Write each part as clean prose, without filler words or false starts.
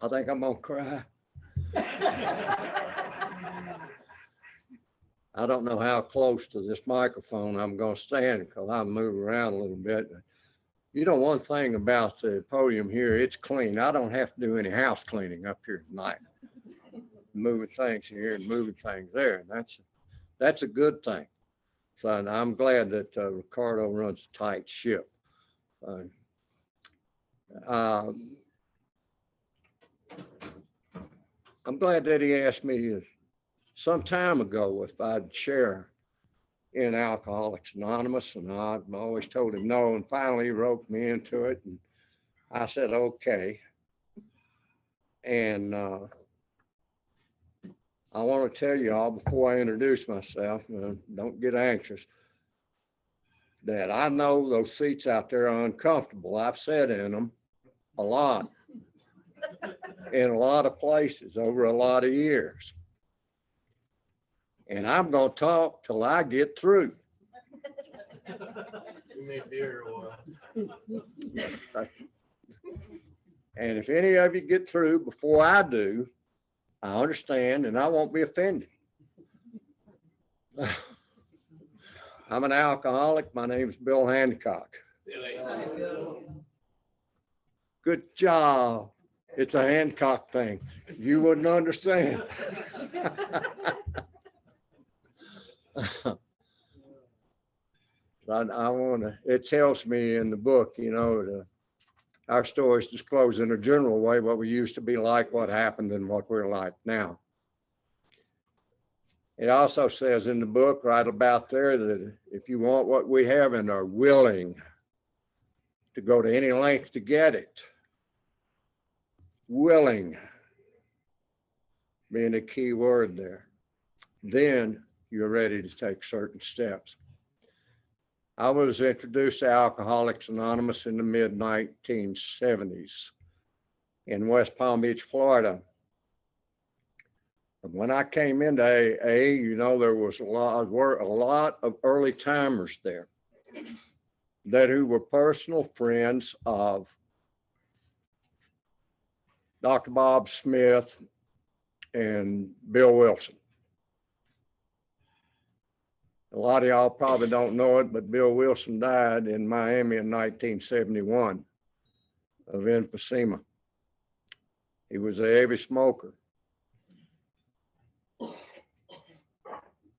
I think I'm gonna cry. I don't know how close to this microphone I'm gonna stand because I move around a little bit. You know, one thing about the podium here, it's clean. I don't have to do any house cleaning up here tonight. Moving things here and moving things there, and that's a good thing. So I'm glad that Ricardo runs a tight ship. I'm glad that he asked me some time ago if I'd share in Alcoholics Anonymous, and I've always told him no, and finally he roped me into it, and I said okay. And I want to tell you all before I introduce myself, don't get anxious, that I know those seats out there are uncomfortable. I've sat in them a lot, in a lot of places over a lot of years. And I'm going to talk till I get through. You may be here a while. And if any of you get through before I do, I understand and I won't be offended. I'm an alcoholic. My name is Bill Hancock. Good job. It's a Hancock thing. You wouldn't understand. I want to, it tells me in the book, you know, our stories disclose in a general way what we used to be like, what happened, and what we're like now. It also says in the book right about there that if you want what we have and are willing to go to any length to get it, willing being a key word there, then you're ready to take certain steps. I was introduced to Alcoholics Anonymous in the mid-1970s in West Palm Beach, Florida. And when I came into AA, you know, there was a lot of early timers there who were personal friends of Dr. Bob Smith and Bill Wilson. A lot of y'all probably don't know it, but Bill Wilson died in Miami in 1971 of emphysema. He was a heavy smoker.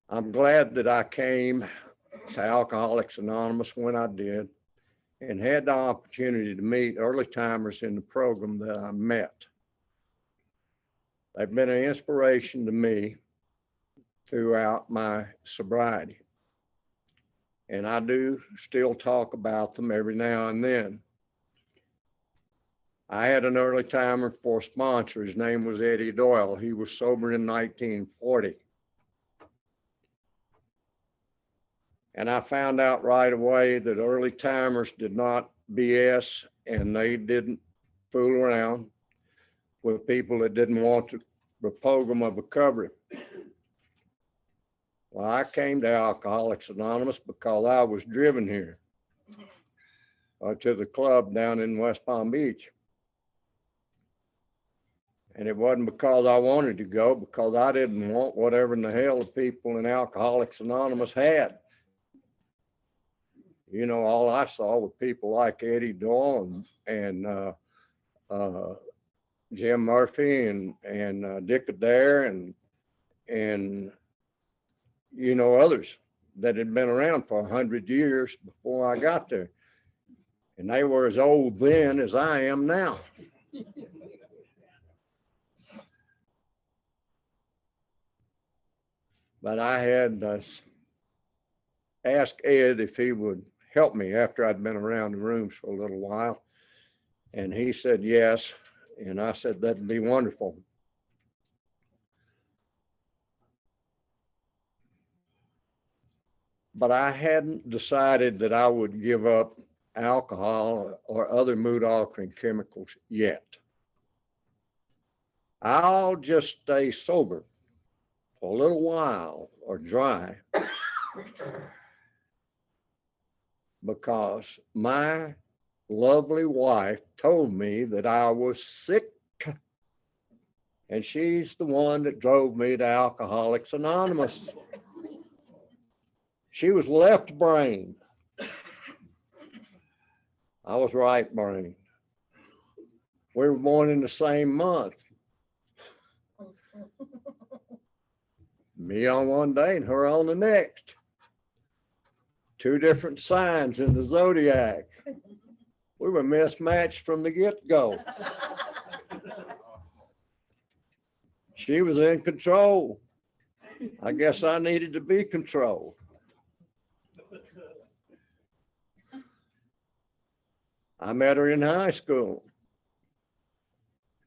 I'm glad that I came to Alcoholics Anonymous when I did and had the opportunity to meet early timers in the program that I met. They've been an inspiration to me throughout my sobriety. And I do still talk about them every now and then. I had an early timer for a sponsor. His name was Eddie Doyle. He was sober in 1940. And I found out right away that early timers did not BS and they didn't fool around with people that didn't want the program of recovery. Well, I came to Alcoholics Anonymous because I was driven here to the club down in West Palm Beach. And it wasn't because I wanted to go, because I didn't want whatever in the hell the people in Alcoholics Anonymous had. You know, all I saw were people like Eddie Doyle and Jim Murphy and Dick Adair and you know, others that had been around for 100 years before I got there. And they were as old then as I am now. But I had asked Ed if he would help me after I'd been around the rooms for a little while. And he said yes. And I said, that'd be wonderful. but I hadn't decided that I would give up alcohol or other mood altering chemicals yet. I'll just stay sober for a little while or dry because my lovely wife told me that I was sick, and she's the one that drove me to Alcoholics Anonymous. She was left brain. I was right brain. We were born in the same month. Me on one day and her on the next. Two different signs in the zodiac. We were mismatched from the get-go. She was in control. I guess I needed to be controlled. I met her in high school.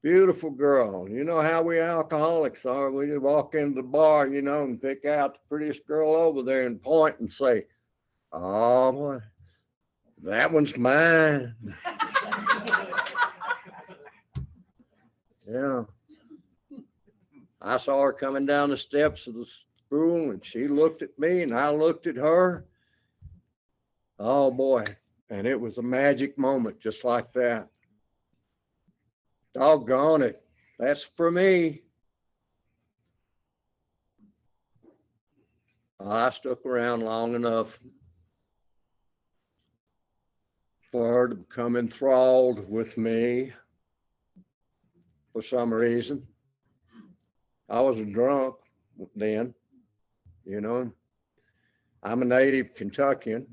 Beautiful girl. You know how we alcoholics are. We just walk into the bar, you know, and pick out the prettiest girl over there and point and say, oh, boy, that one's mine. Yeah. I saw her coming down the steps of the school, and she looked at me and I looked at her. Oh, boy. And it was a magic moment just like that. Doggone it. That's for me. I stuck around long enough for her to become enthralled with me for some reason. I was a drunk then, you know. I'm a native Kentuckian.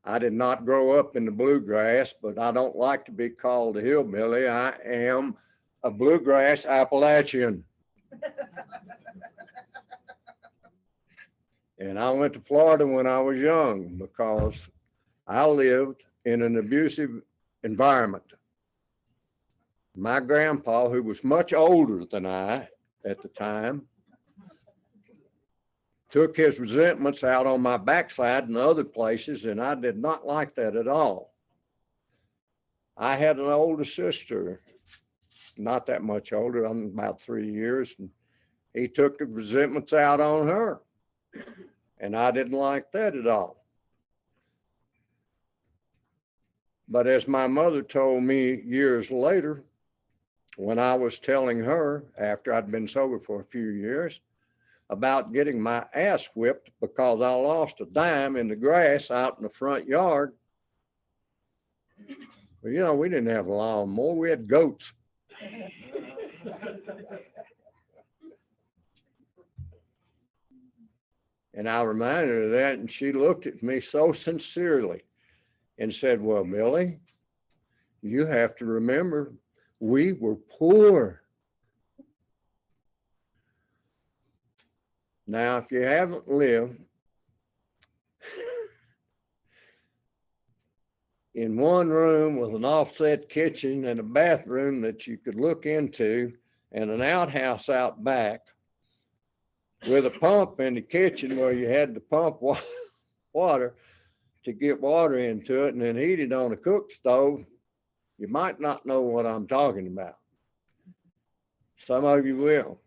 I did not grow up in the bluegrass, but I don't like to be called a hillbilly. I am a bluegrass Appalachian. And I went to Florida when I was young because I lived in an abusive environment. My grandpa, who was much older than I at the time, took his resentments out on my backside and other places, and I did not like that at all. I had an older sister, not that much older, I'm about 3 years, and he took the resentments out on her, and I didn't like that at all. But as my mother told me years later, when I was telling her, after I'd been sober for a few years, about getting my ass whipped because I lost a dime in the grass out in the front yard. Well, you know, we didn't have a lawnmower, we had goats. And I reminded her of that, and she looked at me so sincerely and said, well, Billy, you have to remember, we were poor. Now, if you haven't lived in one room with an offset kitchen and a bathroom that you could look into and an outhouse out back with a pump in the kitchen where you had to pump water to get water into it and then heat it on a cook stove, you might not know what I'm talking about. Some of you will.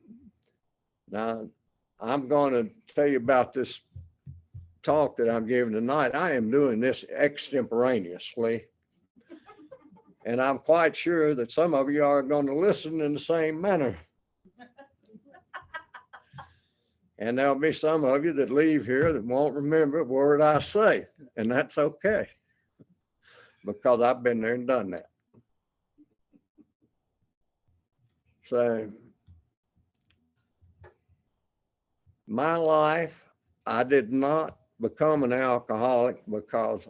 Now, I'm going to tell you about this talk that I'm giving tonight. I am doing this extemporaneously. And I'm quite sure that some of you are going to listen in the same manner. And there'll be some of you that leave here that won't remember a word I say. And that's okay, because I've been there and done that. So my life, I did not become an alcoholic because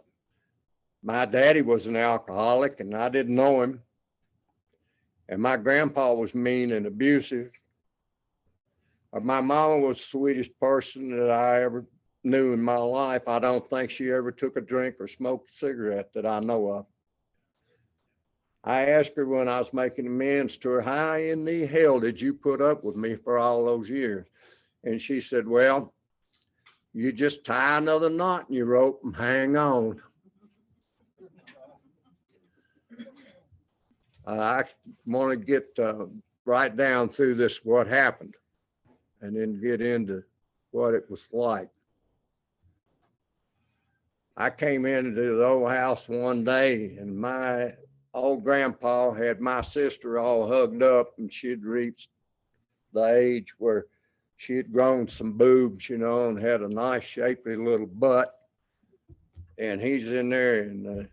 my daddy was an alcoholic and I didn't know him. And my grandpa was mean and abusive. My mama was the sweetest person that I ever knew in my life. I don't think she ever took a drink or smoked a cigarette that I know of. I asked her when I was making amends to her, how in the hell did you put up with me for all those years? And she said, well, You just tie another knot in your rope and hang on. I want to get right down through this, what happened, and then get into what it was like. I came into the old house one day, and my old grandpa had my sister all hugged up, and she'd reached the age where she had grown some boobs, you know, and had a nice shapely little butt. And he's in there in the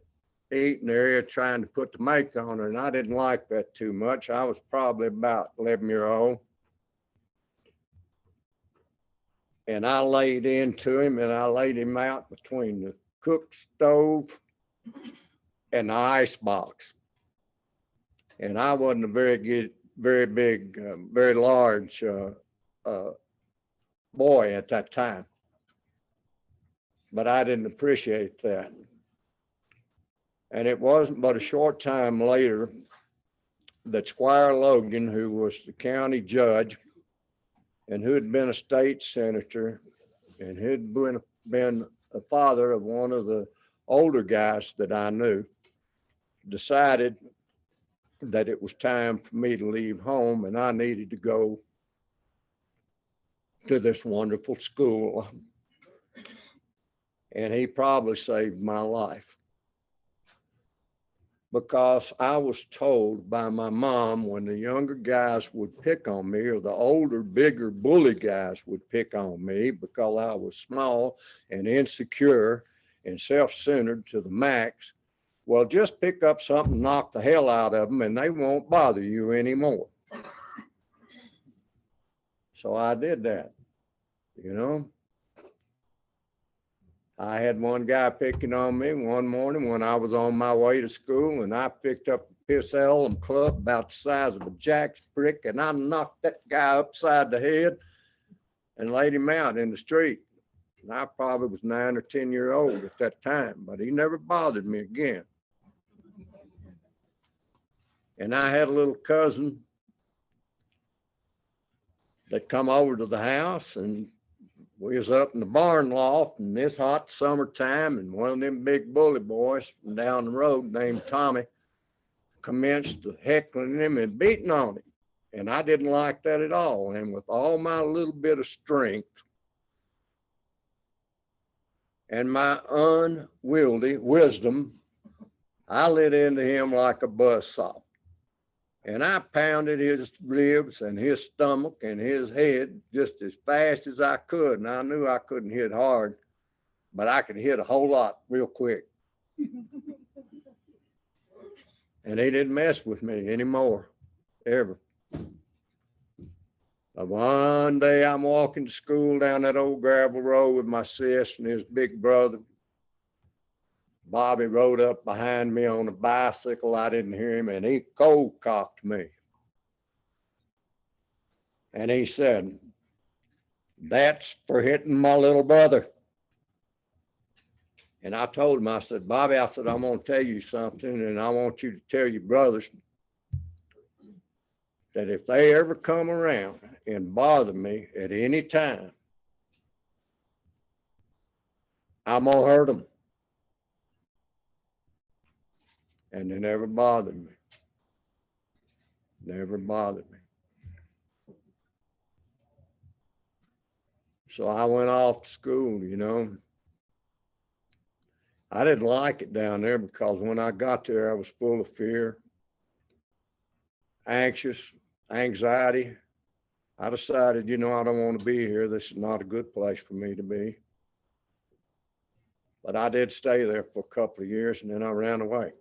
eating area trying to put the make on her. And I didn't like that too much. I was probably about 11-year-old. And I laid into him, and I laid him out between the cook stove and the ice box. And I wasn't a very good, very big, very large boy at that time. But I didn't appreciate that. And it wasn't but a short time later that Squire Logan, who was the county judge and who had been a state senator and had been a father of one of the older guys that I knew, decided that it was time for me to leave home and I needed to go to this wonderful school. And he probably saved my life, because I was told by my mom when the younger guys would pick on me, or the older, bigger bully guys would pick on me because I was small and insecure and self-centered to the max, well, just pick up something, knock the hell out of them, and they won't bother you anymore. So I did that, you know. I had one guy picking on me one morning when I was on my way to school, and I picked up a piss ellum club about the size of a jack's brick, and I knocked that guy upside the head and laid him out in the street. And I probably was 9 or 10 years old at that time, but he never bothered me again. And I had a little cousin that come over to the house, and we was up in the barn loft in this hot summertime, and one of them big bully boys from down the road named Tommy commenced heckling him and beating on him. And I didn't like that at all. And with all my little bit of strength and my unwieldy wisdom, I lit into him like a buzzsaw. And I pounded his ribs and his stomach and his head just as fast as I could. And I knew I couldn't hit hard, but I could hit a whole lot real quick. And he didn't mess with me anymore, ever. But one day I'm walking to school down that old gravel road with my sis and his big brother. Bobby rode up behind me on a bicycle. I didn't hear him, and he cold cocked me. And he said, "That's for hitting my little brother." And I told him, I said, "Bobby," I said, "I'm going to tell you something, and I want you to tell your brothers that if they ever come around and bother me at any time, I'm going to hurt them." And they never bothered me. Never bothered me. So I went off to school, you know. I didn't like it down there because when I got there, I was full of fear, anxious, anxiety. I decided, you know, I don't want to be here. This is not a good place for me to be. But I did stay there for a couple of years, and then I ran away.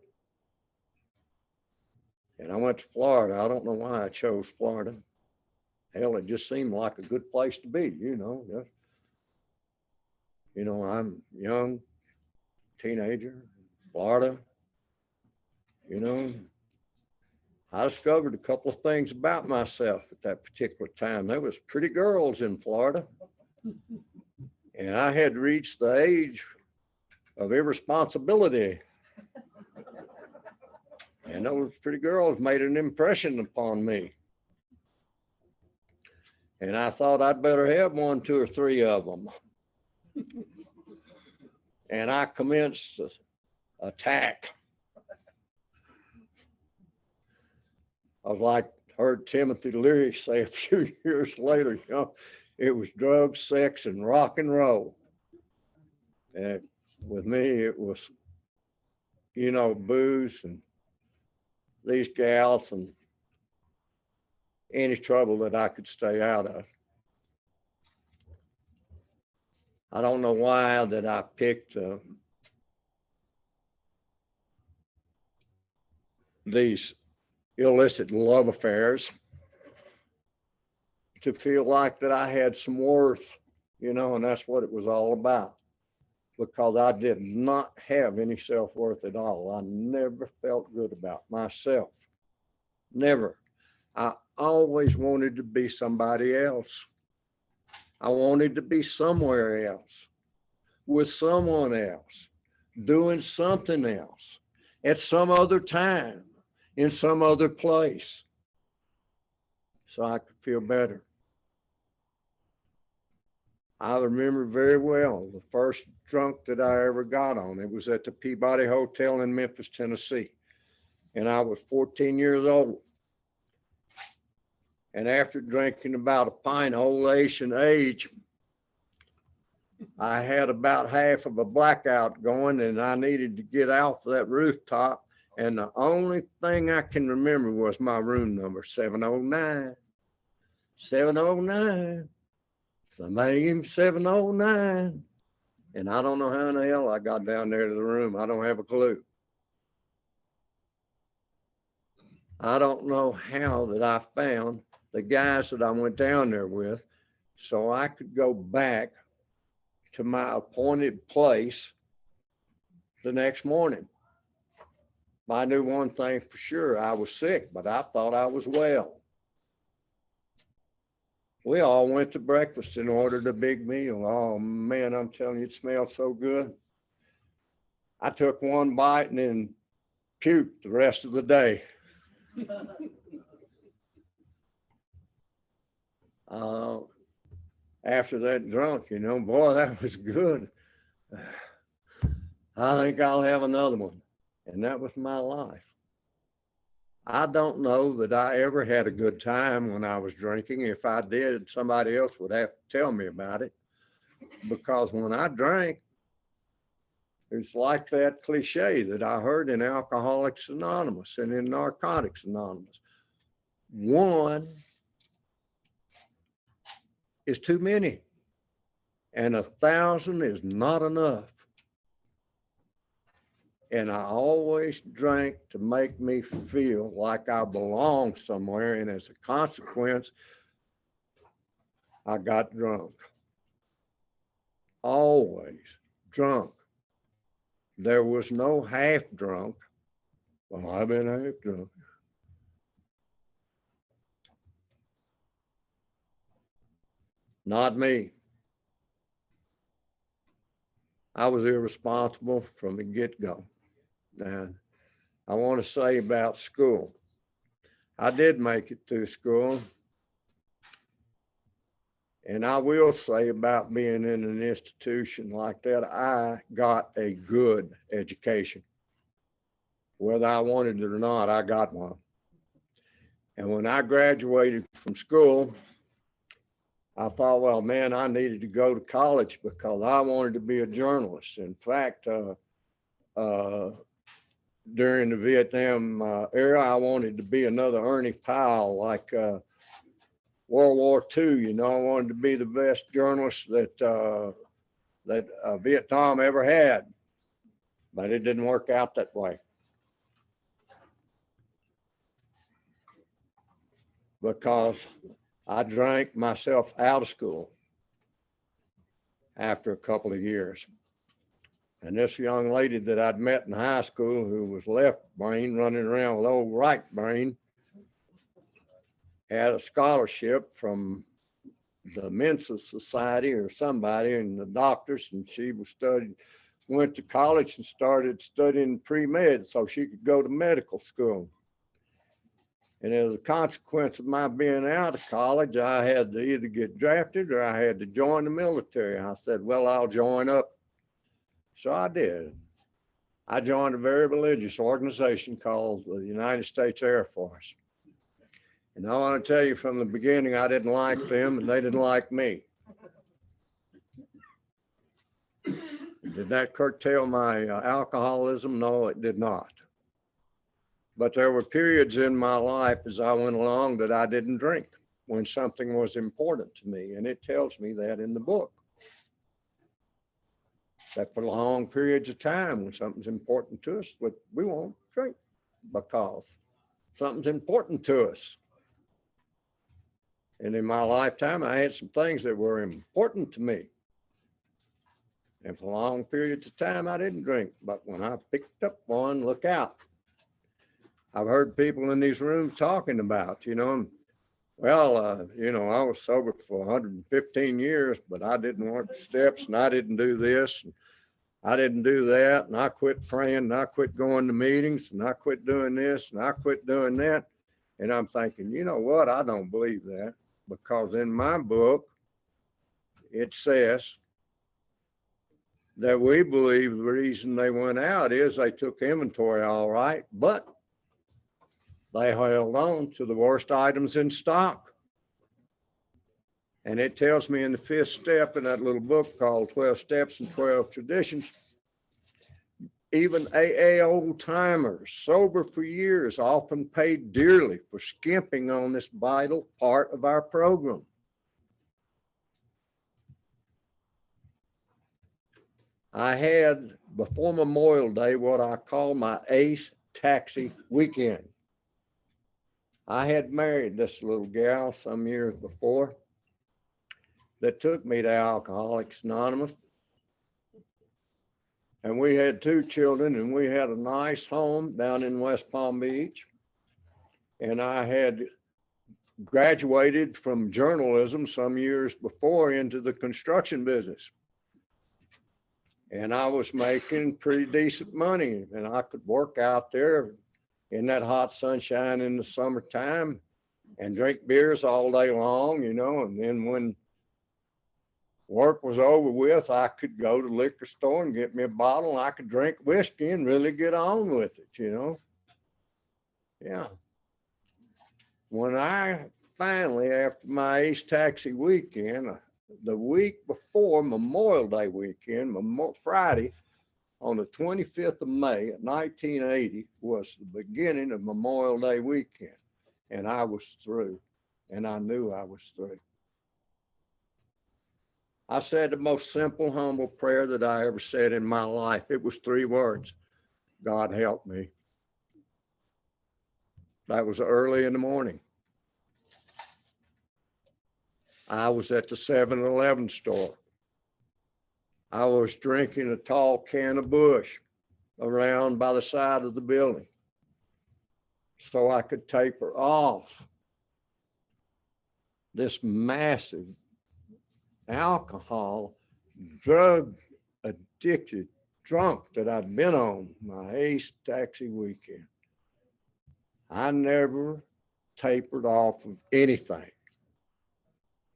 And I went to Florida. I don't know why I chose Florida. Hell, it just seemed like a good place to be, you know. Just, you know, I'm young, teenager, Florida. You know, I discovered a couple of things about myself at that particular time. There was pretty girls in Florida. And I had reached the age of irresponsibility. And those pretty girls made an impression upon me. And I thought I'd better have 1, 2, or 3 of them. And I commenced the attack. I was like, heard Timothy Leary say a few years later, it was drugs, sex, and rock and roll. And with me, it was, booze and these gals and any trouble that I could stay out of. I don't know why that I picked these illicit love affairs to feel like that I had some worth, and that's what it was all about. Because I did not have any self-worth at all. I never felt good about myself. Never. I always wanted to be somebody else. I wanted to be somewhere else, with someone else, doing something else, at some other time, in some other place, so I could feel better. I remember very well the first drunk that I ever got on. It was at the Peabody Hotel in Memphis, Tennessee. And I was 14 years old. And after drinking about a pint of Old Asian age, I had about half of a blackout going and I needed to get off that rooftop. And the only thing I can remember was my room number, 709. 709. Somebody give me 709. And I don't know how in the hell I got down there to the room. I don't have a clue. I don't know how that I found the guys that I went down there with so I could go back to my appointed place the next morning. I knew one thing for sure. I was sick, but I thought I was well. We all went to breakfast and ordered a big meal. Oh man, I'm telling you, it smelled so good. I took one bite and then puked the rest of the day. After that drunk, boy, that was good. I think I'll have another one. And that was my life. I don't know that I ever had a good time when I was drinking. If I did, somebody else would have to tell me about it. Because when I drank, it's like that cliche that I heard in Alcoholics Anonymous and in Narcotics Anonymous. One is too many, and 1,000 is not enough. And I always drank to make me feel like I belonged somewhere. And as a consequence, I got drunk. Always drunk. There was no half drunk. Well, I've been half drunk. Not me. I was irresponsible from the get-go. And I want to say about school. I did make it through school. And I will say about being in an institution like that, I got a good education. Whether I wanted it or not, I got one. And when I graduated from school, I thought, well, man, I needed to go to college because I wanted to be a journalist. In fact, during the Vietnam era, I wanted to be another Ernie Powell, like World War II. I wanted to be the best journalist that Vietnam ever had, but it didn't work out that way. Because I drank myself out of school after a couple of years. And this young lady that I'd met in high school who was left brain running around with old right brain had a scholarship from the Mensa Society or somebody and the doctors, and she went to college and started studying pre-med so she could go to medical school. And as a consequence of my being out of college, I had to either get drafted or I had to join the military. I said, well, I'll join up. So I did. I joined a very religious organization called the United States Air Force. And I want to tell you from the beginning, I didn't like them and they didn't like me. Did that curtail my alcoholism? No, it did not. But there were periods in my life as I went along that I didn't drink when something was important to me. And it tells me that in the book. That for long periods of time, when something's important to us, we won't drink because something's important to us. And in my lifetime, I had some things that were important to me. And for long periods of time, I didn't drink. But when I picked up one, look out. I've heard people in these rooms talking about, well, I was sober for 115 years, but I didn't work the steps and I didn't do this and I didn't do that. And I quit praying and I quit going to meetings and I quit doing this and I quit doing that. And I'm thinking, you know what? I don't believe that, because in my book, it says that we believe the reason they went out is they took inventory all right, but they held on to the worst items in stock. And it tells me in the 5th step in that little book called 12 Steps and 12 Traditions, even AA old timers, sober for years, often paid dearly for skimping on this vital part of our program. I had, before Memorial Day, what I call my Ace Taxi weekend. I had married this little gal some years before that took me to Alcoholics Anonymous. And we had 2 children and we had a nice home down in West Palm Beach. And I had graduated from journalism some years before into the construction business. And I was making pretty decent money and I could work out there in that hot sunshine in the summertime and drink beers all day long, and then when work was over with, I could go to the liquor store and get me a bottle and I could drink whiskey and really get on with it, Yeah. When I finally, after my Ace Taxi weekend, the week before Memorial Day weekend, Friday, on the 25th of May of 1980 was the beginning of Memorial Day weekend. And I was through, and I knew I was through. I said the most simple, humble prayer that I ever said in my life. It was 3 words: God help me. That was early in the morning. I was at the 7-Eleven store. I was drinking a tall can of Busch around by the side of the building so I could taper off this massive alcohol, drug addicted drunk that I'd been on my Ace Taxi weekend. I never tapered off of anything.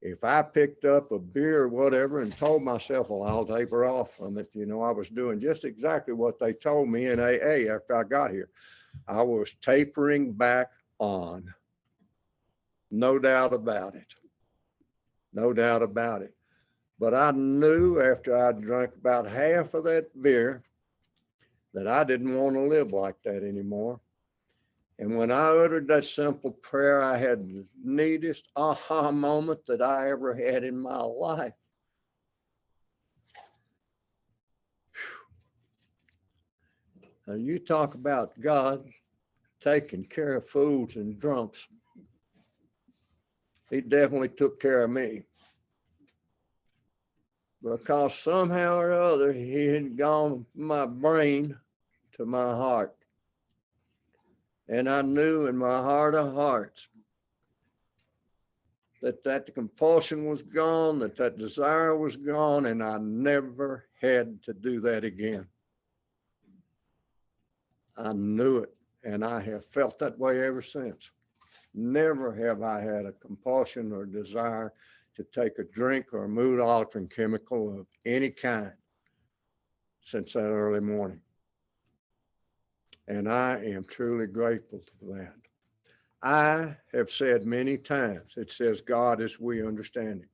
If I picked up a beer or whatever and told myself, well, I'll taper off from it, I was doing just exactly what they told me in AA after I got here. I was tapering back on. No doubt about it. No doubt about it. But I knew after I'd drunk about half of that beer that I didn't want to live like that anymore. And when I uttered that simple prayer, I had the neatest aha moment that I ever had in my life. Now, you talk about God taking care of fools and drunks. He definitely took care of me. Because somehow or other, he had gone from my brain to my heart. And I knew in my heart of hearts that the compulsion was gone, that desire was gone, and I never had to do that again. I knew it, and I have felt that way ever since. Never have I had a compulsion or desire to take a drink or a mood altering chemical of any kind since that early morning. And I am truly grateful for that. I have said many times, it says God as we understand him.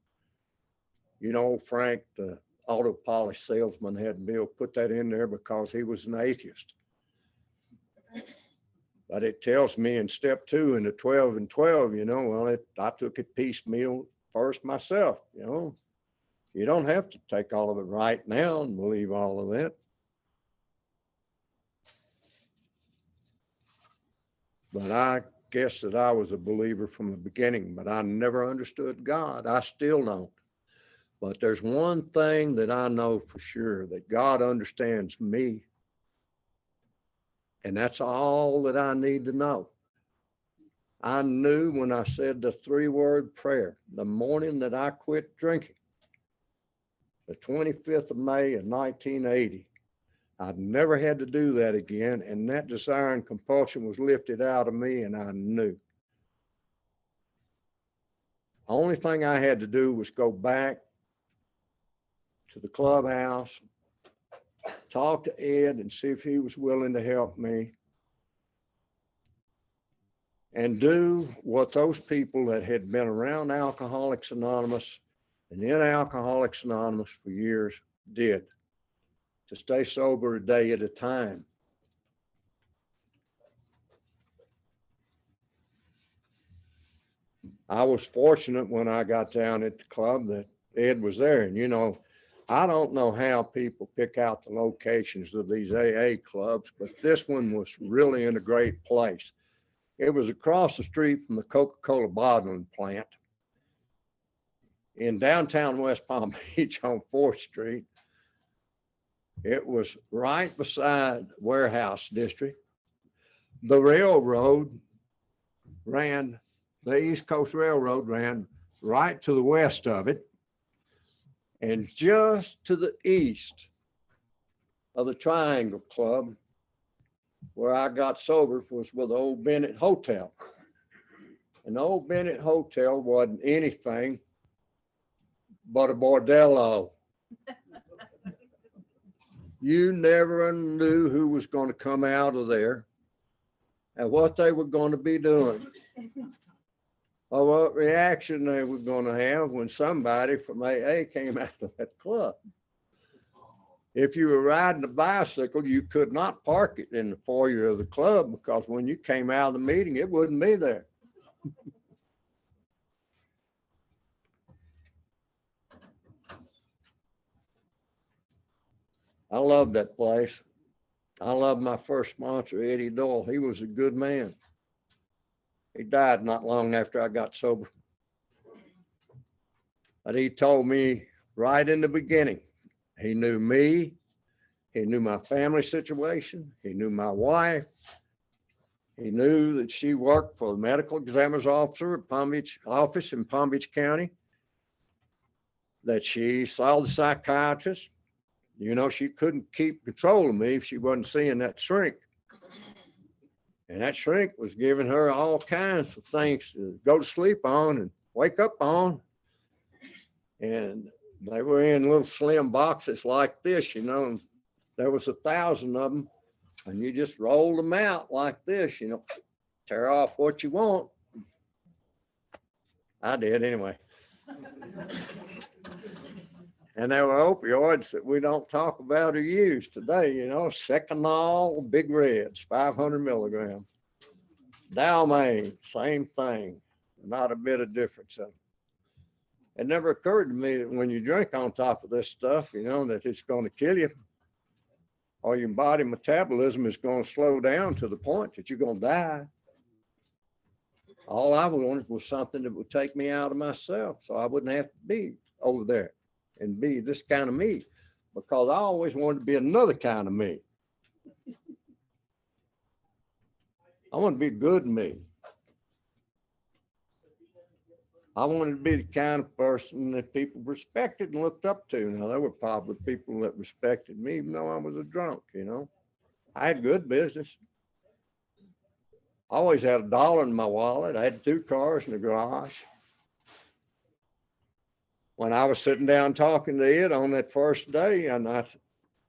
You know, Frank, the auto polish salesman, had Bill put that in there because he was an atheist. But it tells me in step 2 in the 12 and 12, you know, well, I took it piecemeal first myself, you know. You don't have to take all of it right now and believe all of that. But I guess that I was a believer from the beginning, but I never understood God. I still don't. But there's one thing that I know for sure, that God understands me. And that's all that I need to know. I knew when I said the 3-word prayer, the morning that I quit drinking, the 25th of May of 1980, I'd never had to do that again. And that desire and compulsion was lifted out of me, and I knew. The only thing I had to do was go back to the clubhouse, talk to Ed and see if he was willing to help me, and do what those people that had been around Alcoholics Anonymous and in Alcoholics Anonymous for years did, to stay sober a day at a time. I was fortunate when I got down at the club that Ed was there. And, you know, I don't know how people pick out the locations of these AA clubs, but this one was really in a great place. It was across the street from the Coca-Cola bottling plant in downtown West Palm Beach on 4th Street. It was right beside Warehouse District. The railroad ran, the East Coast Railroad ran right to the west of it. And just to the east of the Triangle Club, where I got sober, was with the old Bennett Hotel. And the old Bennett Hotel wasn't anything but a bordello. You never knew who was going to come out of there and what they were going to be doing, or what reaction they were going to have when somebody from AA came out of that club. If you were riding a bicycle, you could not park it in the foyer of the club, because when you came out of the meeting, it wouldn't be there. I love that place. I love my first sponsor, Eddie Doyle. He was a good man. He died not long after I got sober. But he told me right in the beginning, he knew me, he knew my family situation, he knew my wife, he knew that she worked for the medical examiner's officer at Palm Beach office in Palm Beach County, that she saw the psychiatrist. You know, she couldn't keep control of me if she wasn't seeing that shrink. And that shrink was giving her all kinds of things to go to sleep on and wake up on. And they were in little slim boxes like this, you know, and there was 1,000 of them. And you just rolled them out like this, you know, tear off what you want. I did anyway. And there were opioids that we don't talk about or use today, you know, Seconal, Big Reds, 500 milligrams. Dalmane, same thing, not a bit of difference. It never occurred to me that when you drink on top of this stuff, you know, that it's going to kill you, or your body metabolism is going to slow down to the point that you're going to die. All I wanted was something that would take me out of myself, so I wouldn't have to be over there and be this kind of me, because I always wanted to be another kind of me. I want to be good me. I wanted to be the kind of person that people respected and looked up to. Now, there were probably people that respected me, even though I was a drunk, you know. I had good business. I always had $1 in my wallet. I had 2 cars in the garage. When I was sitting down talking to Ed on that first day, and I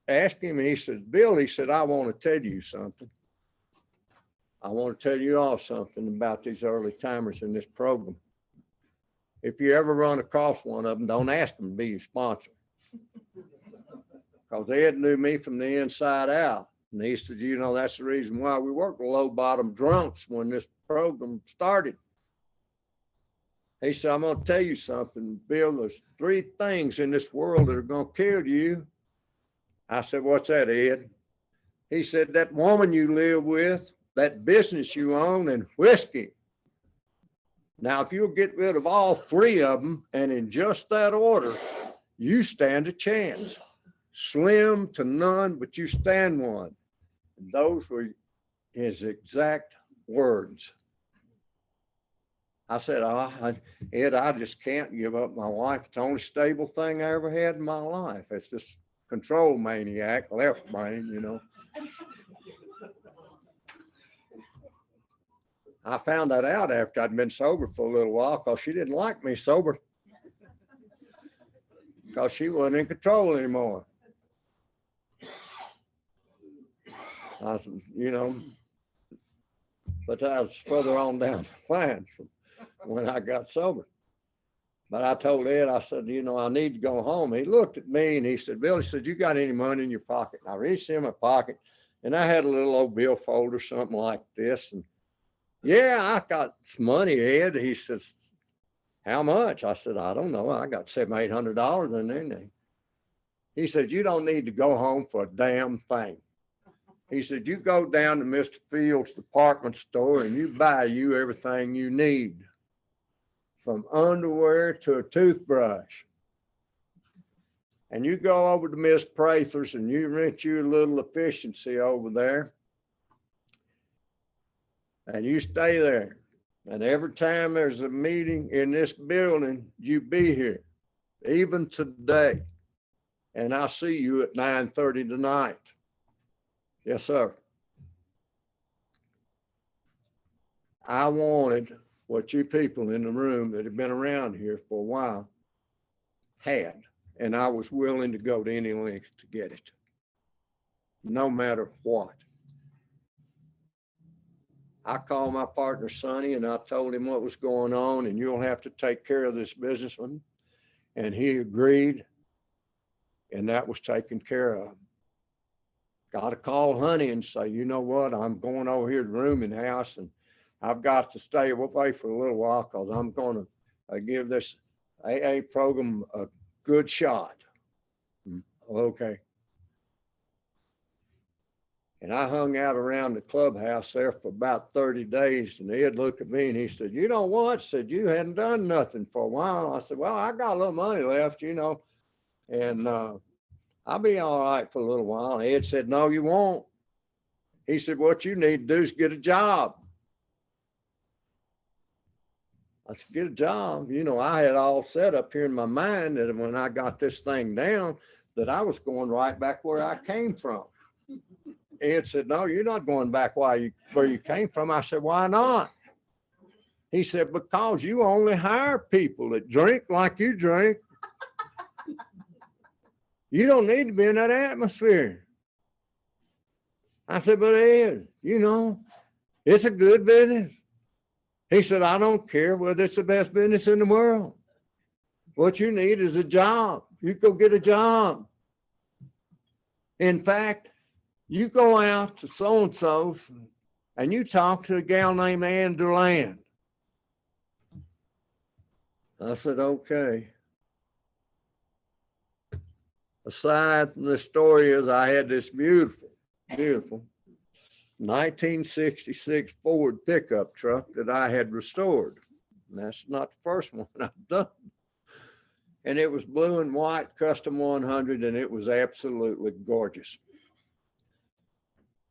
asked him, and he said, Bill, he said, I want to tell you something. I want to tell you all something about these early timers in this program. If you ever run across one of them, don't ask them to be your sponsor. Because Ed knew me from the inside out. And he said, you know, that's the reason why we worked with low bottom drunks when this program started. He said, I'm going to tell you something, Bill, there's 3 things in this world that are going to kill you. I said, what's that, Ed? He said, that woman you live with, that business you own, and whiskey. Now, if you'll get rid of all 3 of them, and in just that order, you stand a chance. Slim to none, but you stand one. And those were his exact words. I said, Ed, I just can't give up my wife. It's the only stable thing I ever had in my life. It's this control maniac, left brain, you know. I found that out after I'd been sober for a little while because she didn't like me sober because she wasn't in control anymore. I said, you know, but I was further on down the line from when I got sober. But I told Ed, I said, you know, I need to go home. He looked at me and he said, Bill, he said, you got any money in your pocket? And I reached in my pocket and I had a little old billfold or something like this. And yeah, I got some money, Ed. He says, how much? I said, I don't know. I got $700, $800 in there. He said, you don't need to go home for a damn thing. He said, you go down to Mr. Fields' department store and you buy you everything you need, from underwear to a toothbrush. And you go over to Miss Prather's and you rent you a little efficiency over there. And you stay there. And every time there's a meeting in this building, you be here, even today. And I'll see you at 9:30 tonight. Yes, sir. I wanted what you people in the room that have been around here for a while had, and I was willing to go to any length to get it, no matter what. I called my partner, Sonny, and I told him what was going on, and you'll have to take care of this businessman. And he agreed, and that was taken care of. Got to call Honey and say, you know what, I'm going over here to the rooming house, and I've got to stay away for a little while because I'm going to give this AA program a good shot. Okay. And I hung out around the clubhouse there for about 30 days. And Ed looked at me and he said, you know what? Said, you hadn't done nothing for a while. I said, well, I got a little money left, you know, and I'll be all right for a little while. And Ed said, no, you won't. He said, what you need to do is get a job. I said, get a job. You know, I had all set up here in my mind that when I got this thing down, that I was going right back where I came from. Ed said, no, you're not going back where you came from. I said, why not? He said, because you only hire people that drink like you drink. You don't need to be in that atmosphere. I said, but Ed, you know, it's a good business. He said, I don't care whether it's the best business in the world. What you need is a job. You go get a job. In fact, you go out to so-and-so's and you talk to a gal named Ann Durland. I said, okay. Aside from the story is I had this beautiful 1966 Ford pickup truck that I had restored. And that's not the first one I've done. And it was blue and white, custom 100, and it was absolutely gorgeous.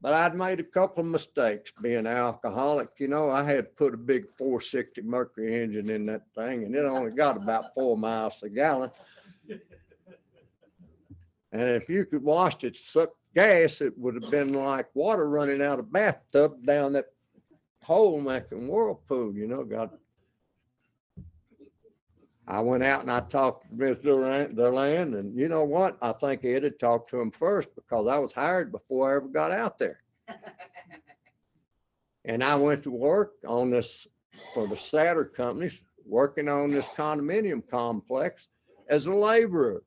But I'd made a couple of mistakes being alcoholic. You know, I had put a big 460 Mercury engine in that thing, and it only got about 4 miles a gallon. And if you could watch it suck gas, it would have been like water running out of bathtub down that hole making whirlpool, I went out and I talked to Mr. Durland, and you know what? I think Ed had talked to him first because I was hired before I ever got out there. And I went to work on this for the Satter companies, working on this condominium complex as a laborer.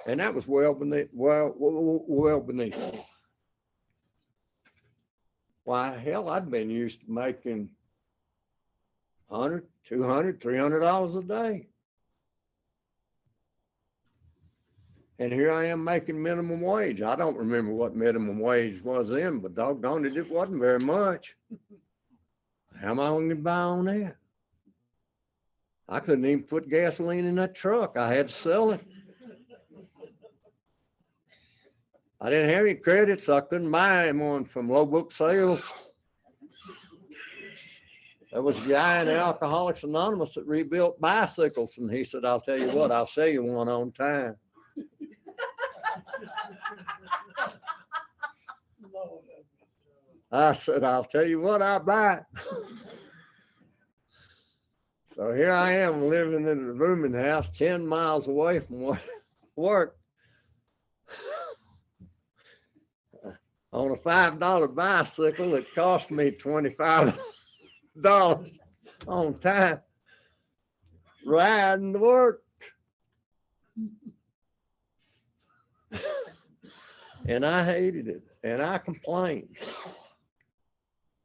And that was well beneath. Why, hell, I'd been used to making $100, $200, $300 a day. And here I am making minimum wage. I don't remember what minimum wage was then, but doggone it, it wasn't very much. How am I going to buy on that? I couldn't even put gasoline in that truck. I had to sell it. I didn't have any credit, so I couldn't buy one from Low Book Sales. There was a guy in Alcoholics Anonymous that rebuilt bicycles, and he said, I'll tell you what, I'll sell you one on time. I said, I'll tell you what, I'll buy it. So here I am living in a rooming house 10 miles away from work on a $5 bicycle that cost me $25 on time riding to work. And I hated it, and I complained.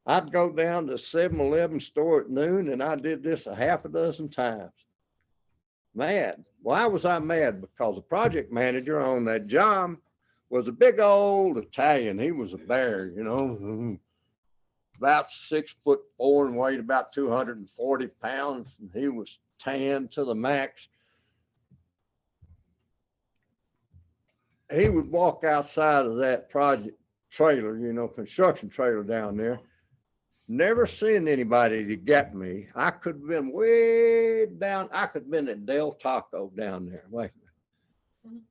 I'd go down to 7-Eleven store at noon, and I did this a half a dozen times. Mad. Why was I mad? Because the project manager on that job was a big old Italian. He was a bear, about 6'4" and weighed about 240 pounds. And he was tan to the max. He would walk outside of that project trailer, construction trailer down there. Never seen anybody to get me. I could have been way down. I could have been at Del Taco down there. Wait a minute.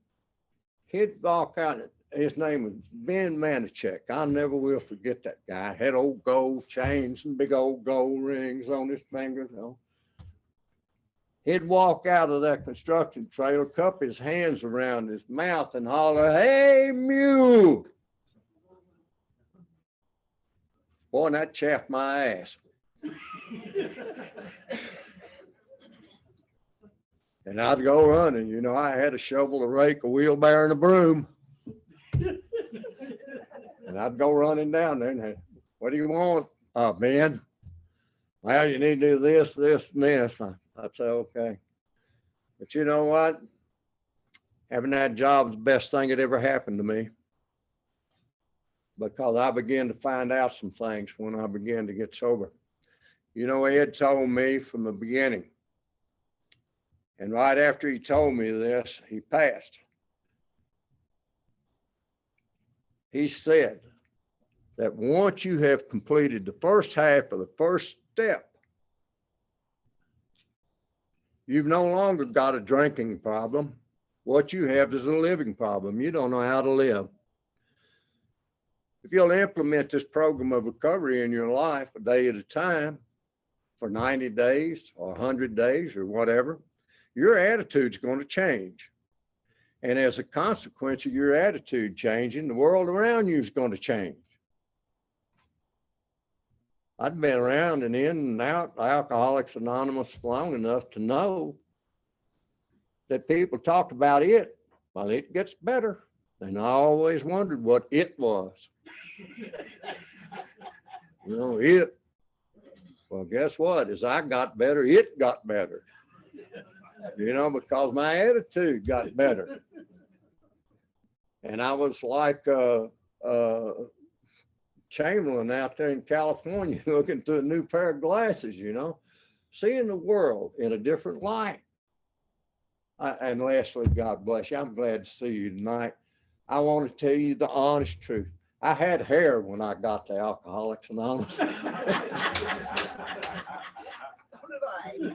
He'd walk out. His name was Ben Manichek. I never will forget that guy. Had old gold chains and big old gold rings on his fingers. He'd walk out of that construction trailer, cup his hands around his mouth and holler, "Hey, mule." Boy, and that chaffed my ass. And I'd go running. I had a shovel, a rake, a wheelbarrow, and a broom. And I'd go running down there and, "What do you want, Ben?" "Well, you need to do this, this, and this." I'd say, "Okay." But you know what? Having that job was the best thing that ever happened to me, because I began to find out some things when I began to get sober. Ed told me from the beginning, and right after he told me this, he passed. He said that once you have completed the first half of the first step, you've no longer got a drinking problem. What you have is a living problem. You don't know how to live. If you'll implement this program of recovery in your life a day at a time for 90 days or 100 days or whatever, your attitude's going to change. And as a consequence of your attitude changing, the world around you is going to change. I'd been around and in and out Alcoholics Anonymous long enough to know that people talked about it. Well, it gets better. And I always wondered what it was. It. Well, guess what? As I got better, it got better. Because my attitude got better. And I was like Chamberlain out there in California looking through a new pair of glasses, seeing the world in a different light. And lastly, God bless you. I'm glad to see you tonight. I want to tell you the honest truth. I had hair when I got to Alcoholics Anonymous. So did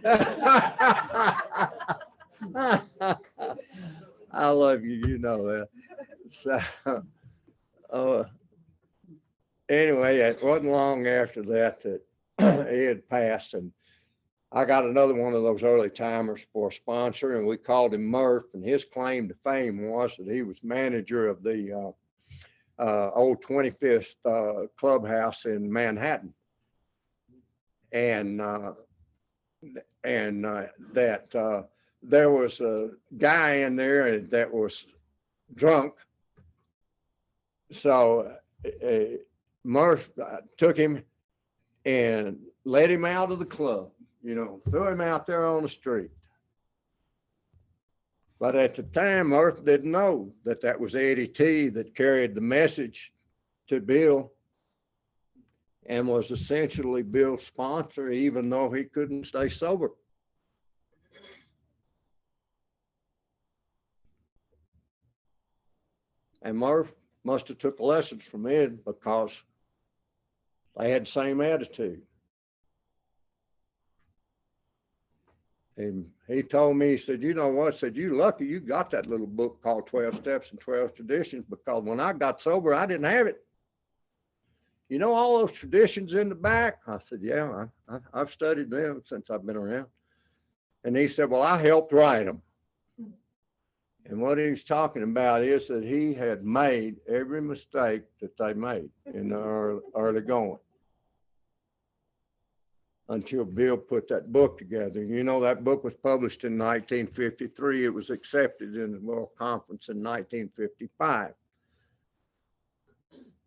I. I love you, you know that. So, anyway, it wasn't long after that Ed passed, and I got another one of those early timers for a sponsor, and we called him Murph, and his claim to fame was that he was manager of the old 25th clubhouse in Manhattan. And that there was a guy in there that was drunk. So Murph took him and let him out of the club, threw him out there on the street. But at the time, Murph didn't know that that was Eddie T that carried the message to Bill and was essentially Bill's sponsor, even though he couldn't stay sober. And Murph must have took lessons from Ed because they had the same attitude. And he told me, he said, you know what? I said, you lucky you got that little book called 12 Steps and 12 Traditions, because when I got sober, I didn't have it. You know all those traditions in the back? I said, yeah, I've studied them since I've been around. And he said, well, I helped write them. And what he was talking about is that he had made every mistake that they made in the early going until Bill put that book together. That book was published in 1953. It was accepted in the World Conference in 1955.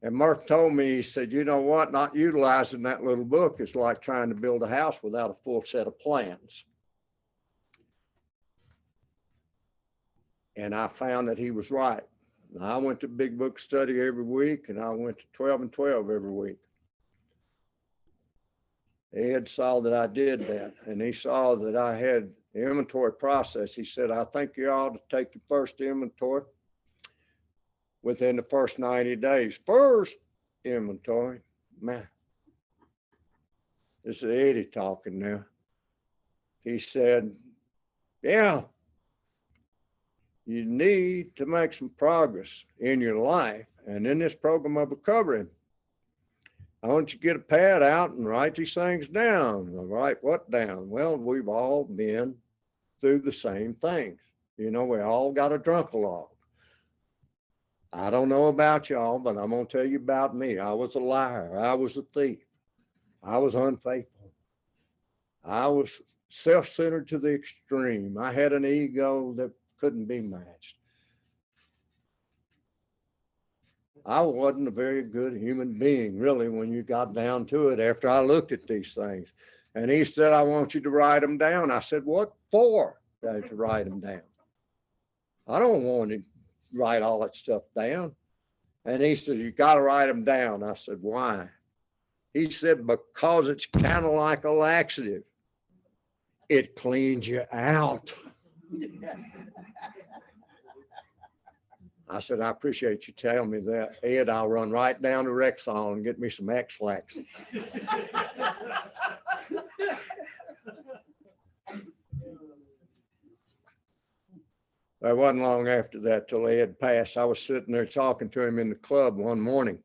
And Murph told me, he said, you know what? Not utilizing that little book is like trying to build a house without a full set of plans. And I found that he was right. I went to Big Book Study every week, and I went to 12 and 12 every week. Ed saw that I did that, and he saw that I had the inventory process. He said, I think you ought to take your first inventory within the first 90 days. First inventory, man. This is Eddie talking now. He said, yeah, you need to make some progress in your life and in this program of recovery. I want you to get a pad out and write these things down. Write what down? Well, we've all been through the same things. We all got a drunk-a-log. I don't know about y'all, but I'm going to tell you about me. I was a liar. I was a thief. I was unfaithful. I was self-centered to the extreme. I had an ego that couldn't be matched. I wasn't a very good human being, really, when you got down to it after I looked at these things. And he said, I want you to write them down. I said, what for? To write them down. I don't want to write all that stuff down. And he said, you got to write them down. I said, why? He said, because it's kind of like a laxative. It cleans you out. I said, I appreciate you telling me that. Ed, I'll run right down to Rexall and get me some X-Lax. It wasn't long after that till Ed passed. I was sitting there talking to him in the club one morning,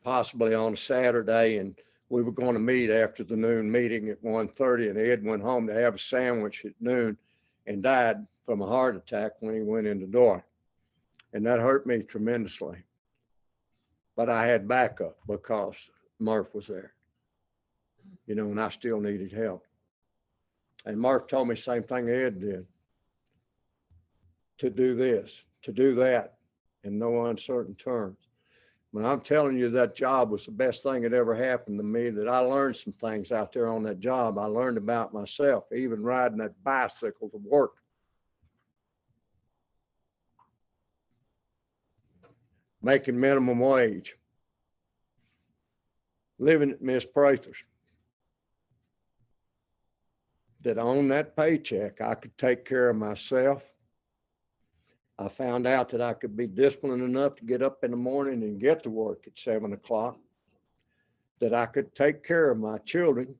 possibly on a Saturday, and we were going to meet after the noon meeting at 1:30, and Ed went home to have a sandwich at noon and died from a heart attack when he went in the door. And that hurt me tremendously. But I had backup because Murph was there, and I still needed help. And Murph told me the same thing Ed did, to do this, to do that, in no uncertain terms. When I'm telling you that job was the best thing that ever happened to me, that I learned some things out there on that job. I learned about myself, even riding that bicycle to work. Making minimum wage. Living at Miss Prather's. That on that paycheck, I could take care of myself. I found out that I could be disciplined enough to get up in the morning and get to work at 7 o'clock, that I could take care of my children,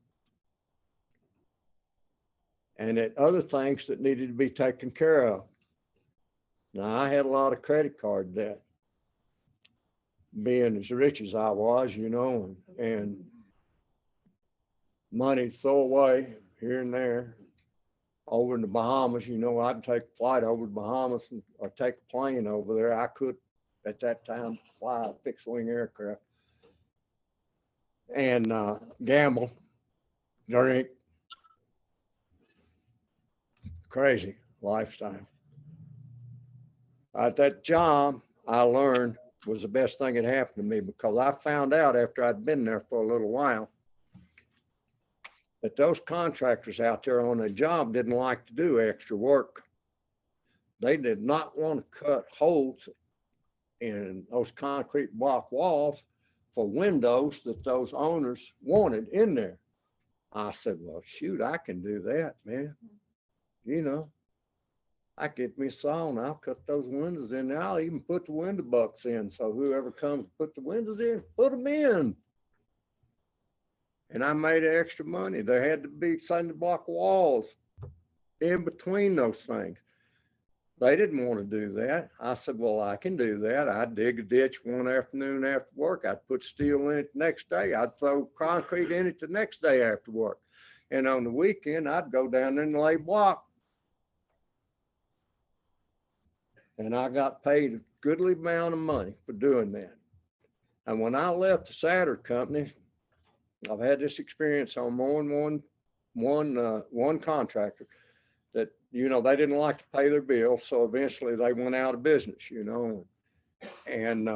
and that other things that needed to be taken care of. Now, I had a lot of credit card debt. being as rich as I was, you know, and money throw away here and there. Over in the Bahamas, you know, I'd take a flight over the Bahamas or take a plane over there. I could, at that time, fly a fixed wing aircraft and gamble, drink, crazy lifestyle. At that job, I learned was the best thing that happened to me because I found out after I'd been there for a little while that those contractors out there on the job didn't like to do extra work. They did not want to cut holes in those concrete block walls for windows that those owners wanted in there. I said, well, shoot, I can do that, man. You know, I get me a saw and I'll cut those windows in there. I'll even put the window bucks in. So whoever comes to put the windows in, put them in. And I made extra money. There had to be cinder block walls in between those things. They didn't want to do that. I said, well, I can do that. I'd dig a ditch one afternoon after work. I'd put steel in it the next day. I'd throw concrete in it the next day after work. And on the weekend, I'd go down there and lay block. And I got paid a goodly amount of money for doing that. And when I left the Satter company, I've had this experience on more than one contractor that, you know, they didn't like to pay their bills. So eventually they went out of business, you know, and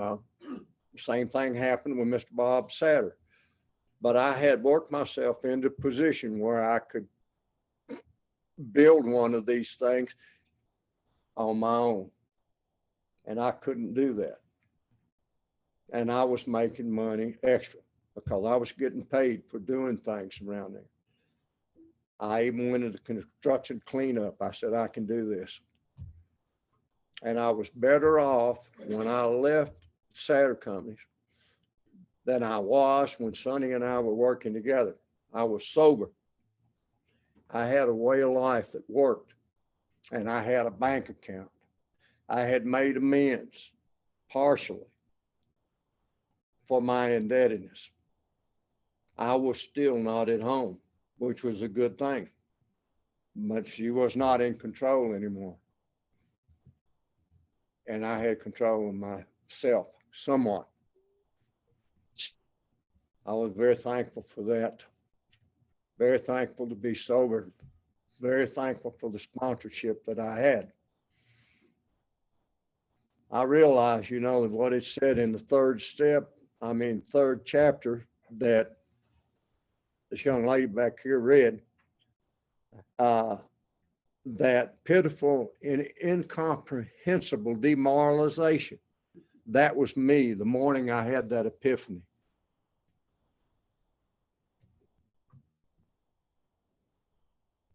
same thing happened with Mr. Bob Satter. But I had worked myself into a position where I could build one of these things on my own. And I couldn't do that. And I was making money extra because I was getting paid for doing things around there. I even went into construction cleanup. I said, I can do this. And I was better off when I left Satter companies than I was when Sonny and I were working together. I was sober. I had a way of life that worked, and I had a bank account. I had made amends partially for my indebtedness. I was still not at home, which was a good thing, but she was not in control anymore. And I had control of myself somewhat. I was very thankful for that. Very thankful to be sober. Very thankful for the sponsorship that I had. I realized, you know, what it said in the third chapter that this young lady back here read, that pitiful and incomprehensible demoralization. That was me the morning I had that epiphany.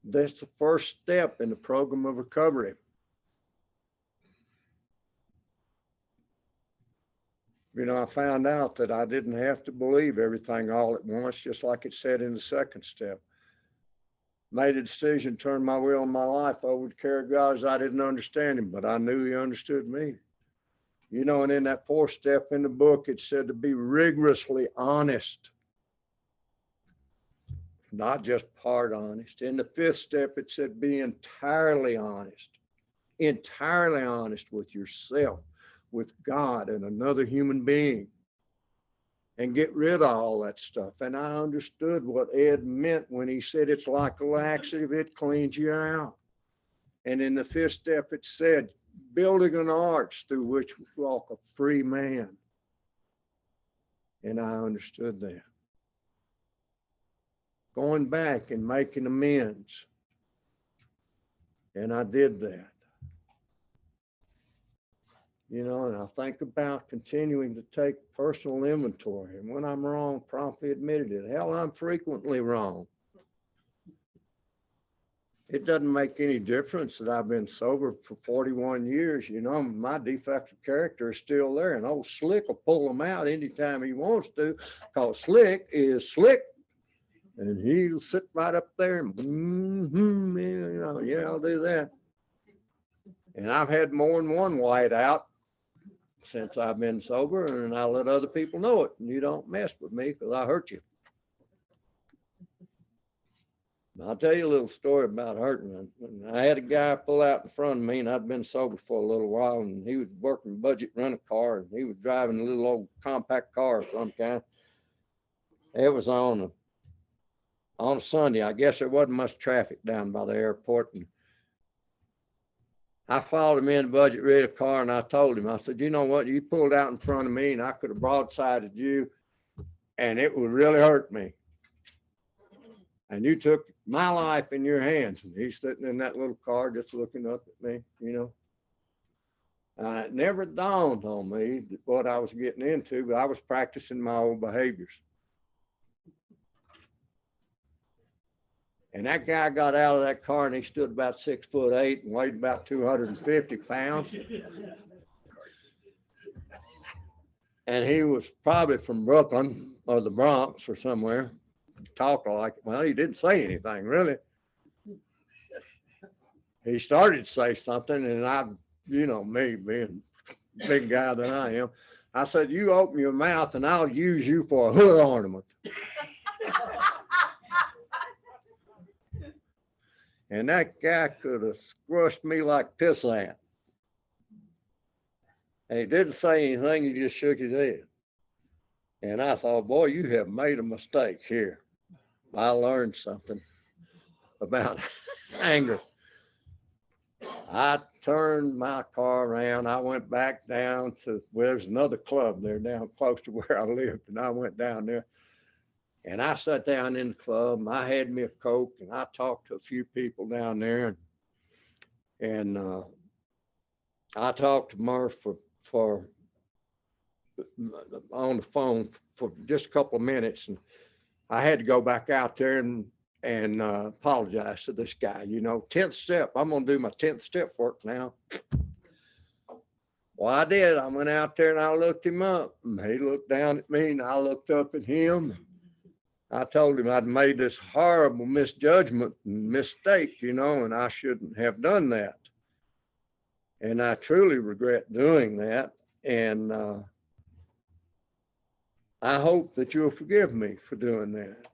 That's the first step in the program of recovery. You know, I found out that I didn't have to believe everything all at once, just like it said in the second step. Made a decision, turned my will and my life over to care of God as I didn't understand him, but I knew he understood me. You know, and in that fourth step in the book, it said to be rigorously honest, not just part honest. In the fifth step, it said be entirely honest with yourself, with God and another human being, and get rid of all that stuff. And I understood what Ed meant when he said it's like a laxative, it cleans you out. And in the fifth step, it said building an arch through which we walk a free man. And I understood that. Going back and making amends. And I did that. You know, and I think about continuing to take personal inventory. And when I'm wrong, promptly admitted it. Hell, I'm frequently wrong. It doesn't make any difference that I've been sober for 41 years. You know, my defective character is still there. And old Slick will pull them out anytime he wants to, because Slick is slick. And he'll sit right up there and, yeah, I'll do that. And I've had more than one white out. since I've been sober, and I let other people know it. And you don't mess with me because I hurt you. I'll tell you a little story about hurting. I had a guy pull out in front of me, and I'd been sober for a little while, and he was working budget rental car, and he was driving a little old compact car of some kind. It was on a Sunday. I guess there wasn't much traffic down by the airport. And I followed him in the budget rental car, and I told him, I said, you know what? You pulled out in front of me, and I could have broadsided you, and it would really hurt me. And you took my life in your hands. And he's sitting in that little car just looking up at me, you know. It never dawned on me what I was getting into, but I was practicing my old behaviors. And that guy got out of that car, and he stood about 6'8" and weighed about 250 pounds. And he was probably from Brooklyn or the Bronx or somewhere. Talk like, well, he didn't say anything really. He started to say something, and I, you know, me being the big guy that I am, I said, you open your mouth and I'll use you for a hood ornament. And that guy could have squished me like pissant. And he didn't say anything, he just shook his head. And I thought, boy, you have made a mistake here. I learned something about anger. I turned my car around. I went back down to, well, there's another club there down close to where I lived. And I went down there and I sat down in the club and I had me a Coke and I talked to a few people down there. And I talked to Murph for on the phone for just a couple of minutes. And I had to go back out there and apologize to this guy. You know, 10th step. I'm going to do my 10th step work now. Well, I did. I went out there and I looked him up. And he looked down at me and I looked up at him. I told him I'd made this horrible misjudgment and mistake, you know, and I shouldn't have done that. And I truly regret doing that. And I hope that you'll forgive me for doing that.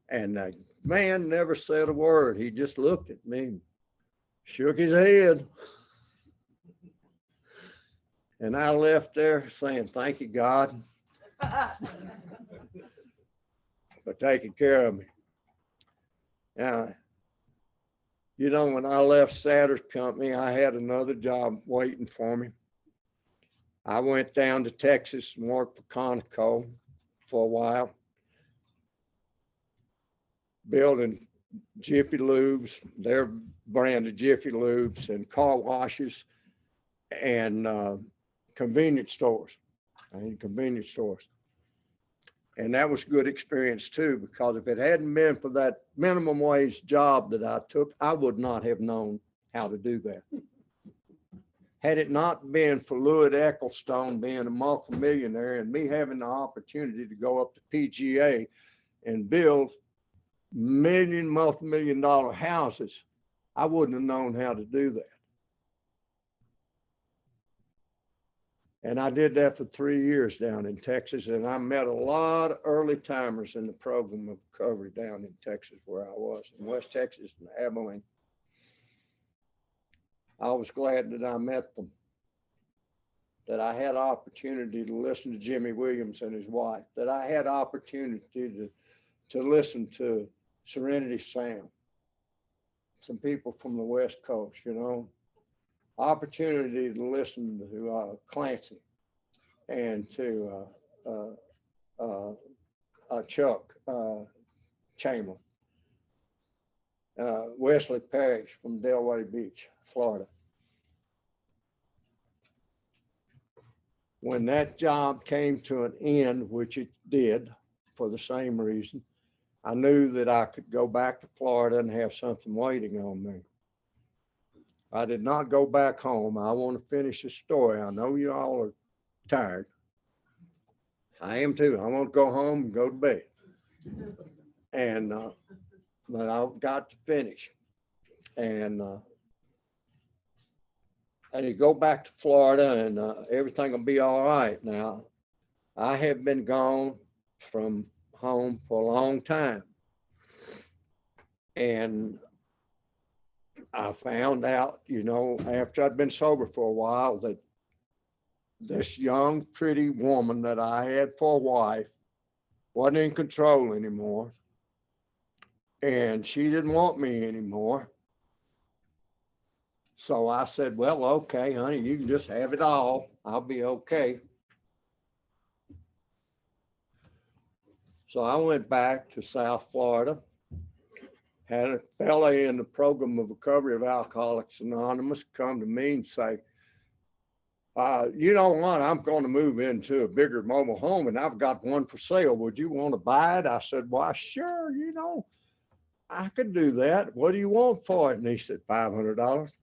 And the man never said a word. He just looked at me, shook his head. And I left there saying, thank you, God, for taking care of me. Now, you know, when I left Satter's company, I had another job waiting for me. I went down to Texas and worked for Conoco for a while, building Jiffy Lubes, their brand of Jiffy Lubes, and car washes and convenience stores. And that was a good experience too, because if it hadn't been for that minimum wage job that I took, I would not have known how to do that. Had it not been for Louis Ecclestone being a multimillionaire and me having the opportunity to go up to PGA and build multi-million dollar houses, I wouldn't have known how to do that. And I did that for 3 years down in Texas, and I met a lot of early timers in the program of recovery down in Texas where I was, in West Texas and Abilene. I was glad that I met them, that I had opportunity to listen to Jimmy Williams and his wife, that I had opportunity to listen to Serenity Sam, some people from the West Coast, you know, opportunity to listen to Clancy and to Chuck Chamberlain, Wesley Parrish from Delray Beach, Florida. When that job came to an end, which it did for the same reason, I knew that I could go back to Florida and have something waiting on me. I did not go back home. I want to finish the story. I know you all are tired. I am too. I want to go home and go to bed. And, but I've got to finish. And and you go back to Florida and everything will be all right. Now, I have been gone from home for a long time. And I found out, after I'd been sober for a while, that this young, pretty woman that I had for a wife wasn't in control anymore. And she didn't want me anymore. So I said, well, okay, honey, you can just have it all. I'll be okay. So I went back to South Florida, had a fella in the program of recovery of Alcoholics Anonymous come to me and say, you know what, I'm going to move into a bigger mobile home and I've got one for sale. Would you want to buy it? I said, why, sure, I could do that. What do you want for it? And he said, $500.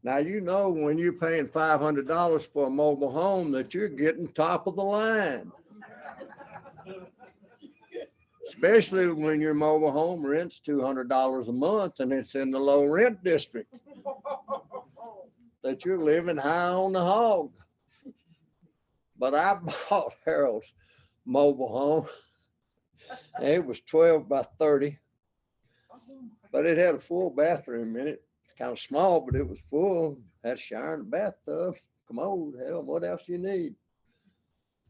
Now, when you're paying $500 for a mobile home that you're getting top of the line. Especially when your mobile home rent's $200 a month and it's in the low rent district. That you're living high on the hog. But I bought Harold's mobile home. And it was 12 by 30. But it had a full bathroom in it. It's kind of small, but it was full. Had a shower and a bathtub. Commode, hell, what else you need?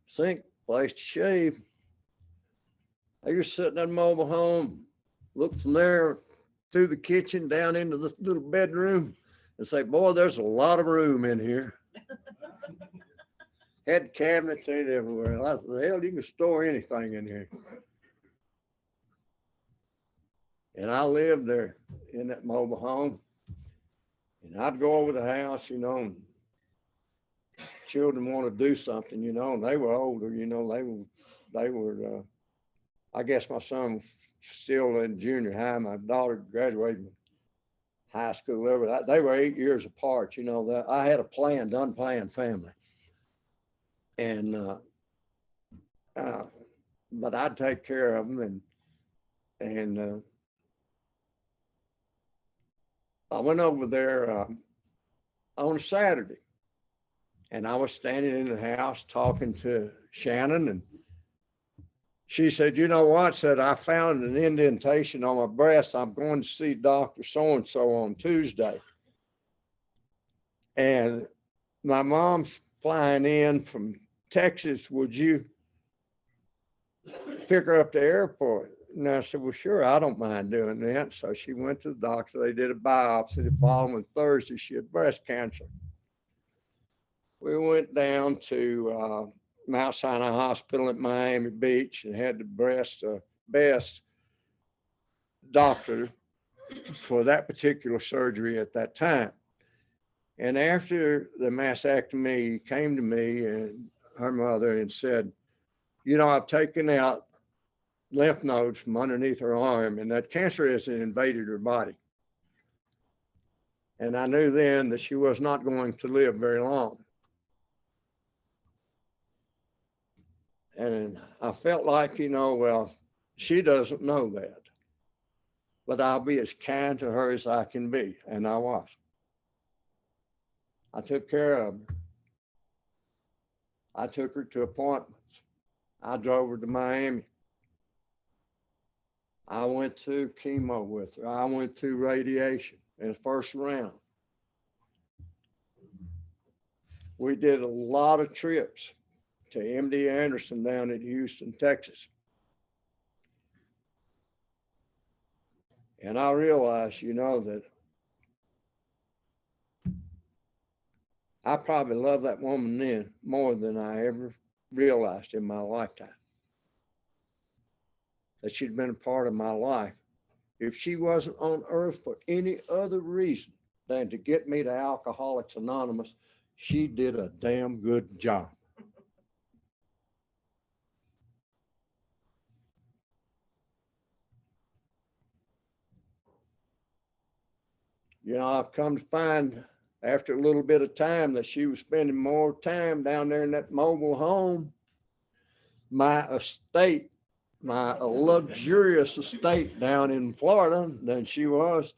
Sink, place to shave. I just sit in that mobile home, look from there through the kitchen down into the little bedroom and say, boy, there's a lot of room in here. Had cabinets in it everywhere. And I said, hell, you can store anything in here. And I lived there in that mobile home. And I'd go over the house, and children want to do something, and they were older, they were I guess my son was still in junior high. My daughter graduated high school. They were 8 years apart. That I had a planned, unplanned family. And, but I'd take care of them. And I went over there on a Saturday. And I was standing in the house talking to Shannon, and she said, you know what? Said, I found an indentation on my breast. I'm going to see Dr. So-and-so on Tuesday. And my mom's flying in from Texas. Would you pick her up to the airport? And I said, well, sure, I don't mind doing that. So she went to the doctor. They did a biopsy. The following Thursday, she had breast cancer. We went down to Mount Sinai Hospital at Miami Beach and had the best doctor for that particular surgery at that time. And after the mastectomy, he came to me and her mother and said, I've taken out lymph nodes from underneath her arm and that cancer hasn't invaded her body. And I knew then that she was not going to live very long. And I felt like, well, she doesn't know that, but I'll be as kind to her as I can be. And I was. I took care of her. I took her to appointments. I drove her to Miami. I went to chemo with her. I went to radiation in the first round. We did a lot of trips to MD Anderson down in Houston, Texas. And I realized, that I probably loved that woman then more than I ever realized in my lifetime. That she'd been a part of my life. If she wasn't on earth for any other reason than to get me to Alcoholics Anonymous, she did a damn good job. I've come to find after a little bit of time that she was spending more time down there in that mobile home. My estate, my luxurious estate down in Florida than she was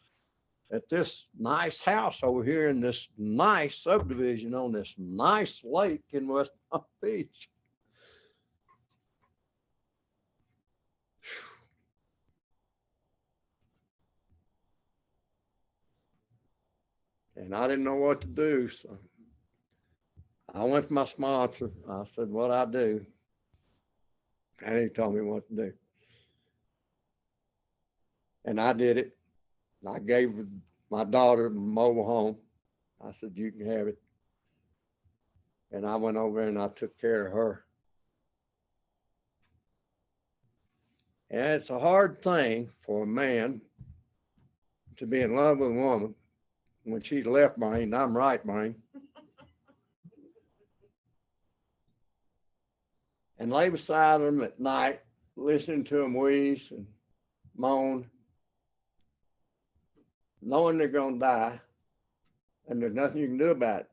at this nice house over here in this nice subdivision on this nice lake in West Palm Beach. And I didn't know what to do, so I went to my sponsor. I said, what I do? And he told me what to do. And I did it. I gave my daughter a mobile home. I said, you can have it. And I went over and I took care of her. And it's a hard thing for a man to be in love with a woman when she's left brain and I'm right brain. And lay beside them at night, listening to them wheeze and moan, knowing they're going to die, and there's nothing you can do about it.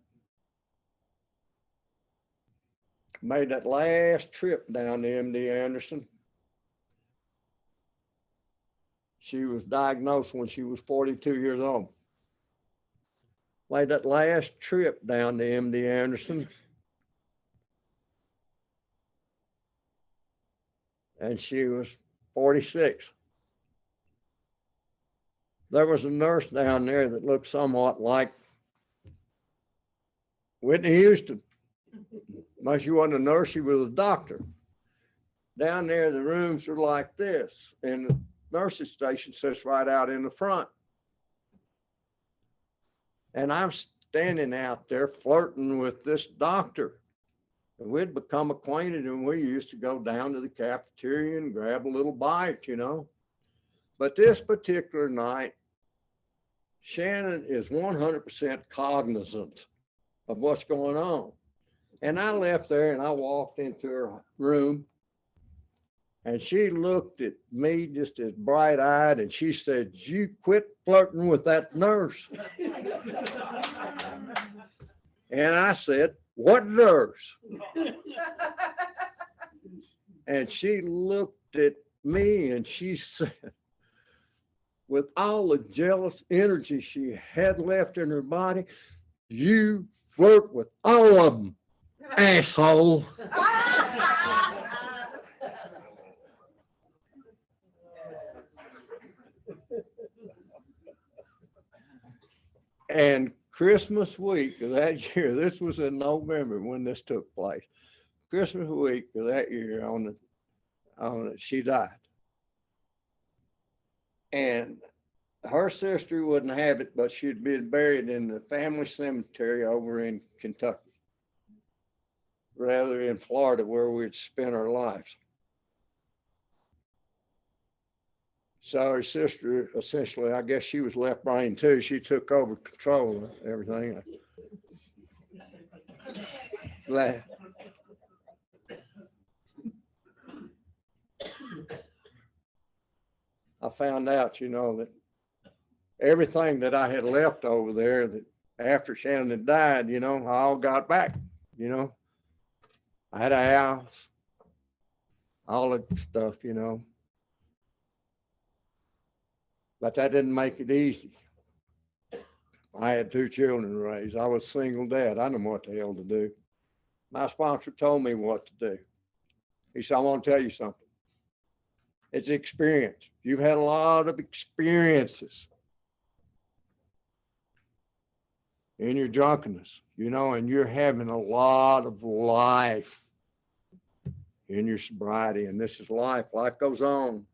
Made that last trip down to MD Anderson. She was diagnosed when she was 42 years old. Made that last trip down to MD Anderson. And she was 46. There was a nurse down there that looked somewhat like Whitney Houston. But she wasn't a nurse, she was a doctor. Down there, the rooms are like this, and the nurse's station sits right out in the front. And I'm standing out there flirting with this doctor. And we'd become acquainted, and we used to go down to the cafeteria and grab a little bite, you know. But this particular night, Shannon is 100% cognizant of what's going on. And I left there and I walked into her room, and she looked at me just as bright-eyed, and she said, you quit flirting with that nurse. And I said, what nurse? And she looked at me and she said, with all the jealous energy she had left in her body, you flirt with all of them, asshole. And Christmas week of that year, this was in November when this took place. Christmas week of that year she died. And her sister wouldn't have it, but she'd been buried in the family cemetery over in Kentucky, rather in Florida, where we'd spent our lives. So her sister, essentially, I guess she was left brain too. She took over control of everything. I found out, you know, that everything that I had left over there, that after Shannon had died, you know, I all got back, you know. I had a house, all that stuff, you know. But that didn't make it easy. I had 2 children to raise. I was a single dad. I didn't know what the hell to do. My sponsor told me what to do. He said, I want to tell you something. It's experience. You've had a lot of experiences in your drunkenness, you know, and you're having a lot of life in your sobriety. And this is life. Life goes on.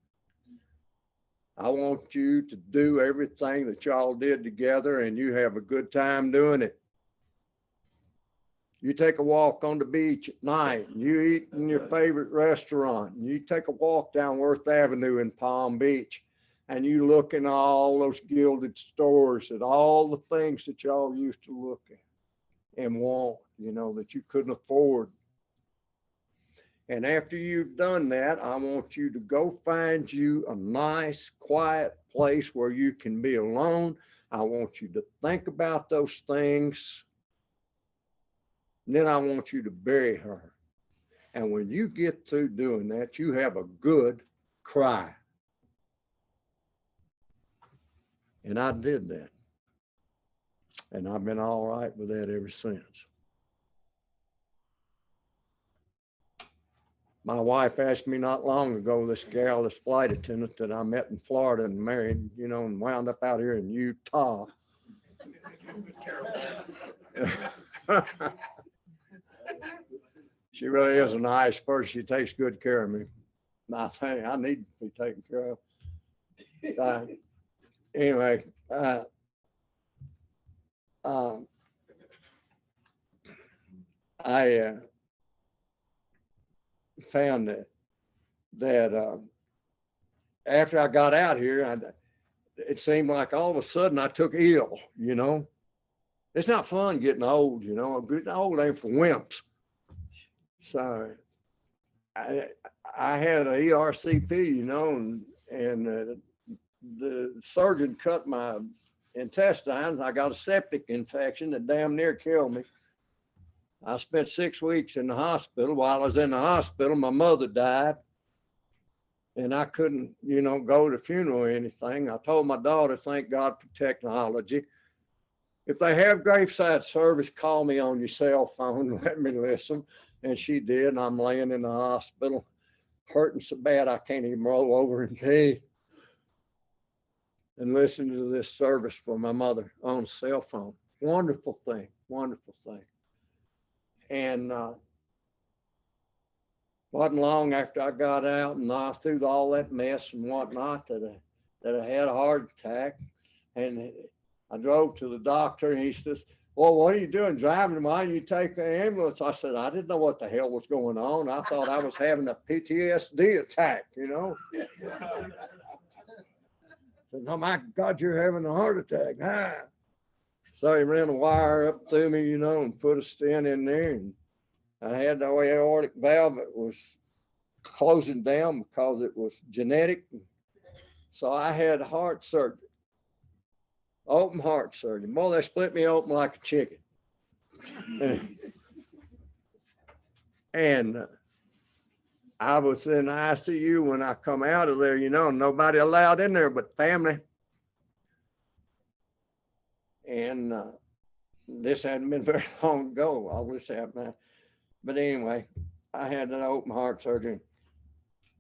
I want you to do everything that y'all did together, and you have a good time doing it. You take a walk on the beach at night, and you eat in your favorite restaurant, and you take a walk down Worth Avenue in Palm Beach, and you look in all those gilded stores at all the things that y'all used to look at and want, you know, that you couldn't afford. And after you've done that, I want you to go find you a nice, quiet place where you can be alone. I want you to think about those things. And then I want you to bury her. And when you get through doing that, you have a good cry. And I did that. And I've been all right with that ever since. My wife asked me not long ago, this gal, this flight attendant that I met in Florida and married, you know, and wound up out here in Utah. She really is a nice person. She takes good care of me. I think I need to be taken care of. Anyway, I found that after I got out here, it seemed like all of a sudden I took ill, you know. It's not fun getting old, you know. Getting old ain't for wimps. So I had an ERCP, you know, and the surgeon cut my intestines. I got a septic infection that damn near killed me. I spent 6 weeks in the hospital. While I was in the hospital, my mother died. And I couldn't, you know, go to the funeral or anything. I told my daughter, thank God for technology. If they have graveside service, call me on your cell phone, let me listen. And she did, and I'm laying in the hospital, hurting so bad I can't even roll over and pee. And listen to this service for my mother on cell phone. Wonderful thing, wonderful thing. And wasn't long after I got out and I through all that mess and whatnot that I had a heart attack. And I drove to the doctor and he says, well, what are you doing driving? Why don't you take the ambulance? I said, I didn't know what the hell was going on. I thought I was having a PTSD attack, you know. I said, oh my God, you're having a heart attack. Ah. So he ran a wire up through me, you know, and put a stent in there. And I had the aortic valve that was closing down because it was genetic. So I had heart surgery, open heart surgery. Boy, they split me open like a chicken. And I was in the ICU when I come out of there, you know, nobody allowed in there but family. And this hadn't been very long ago. All this happened. But anyway, I had an open heart surgery.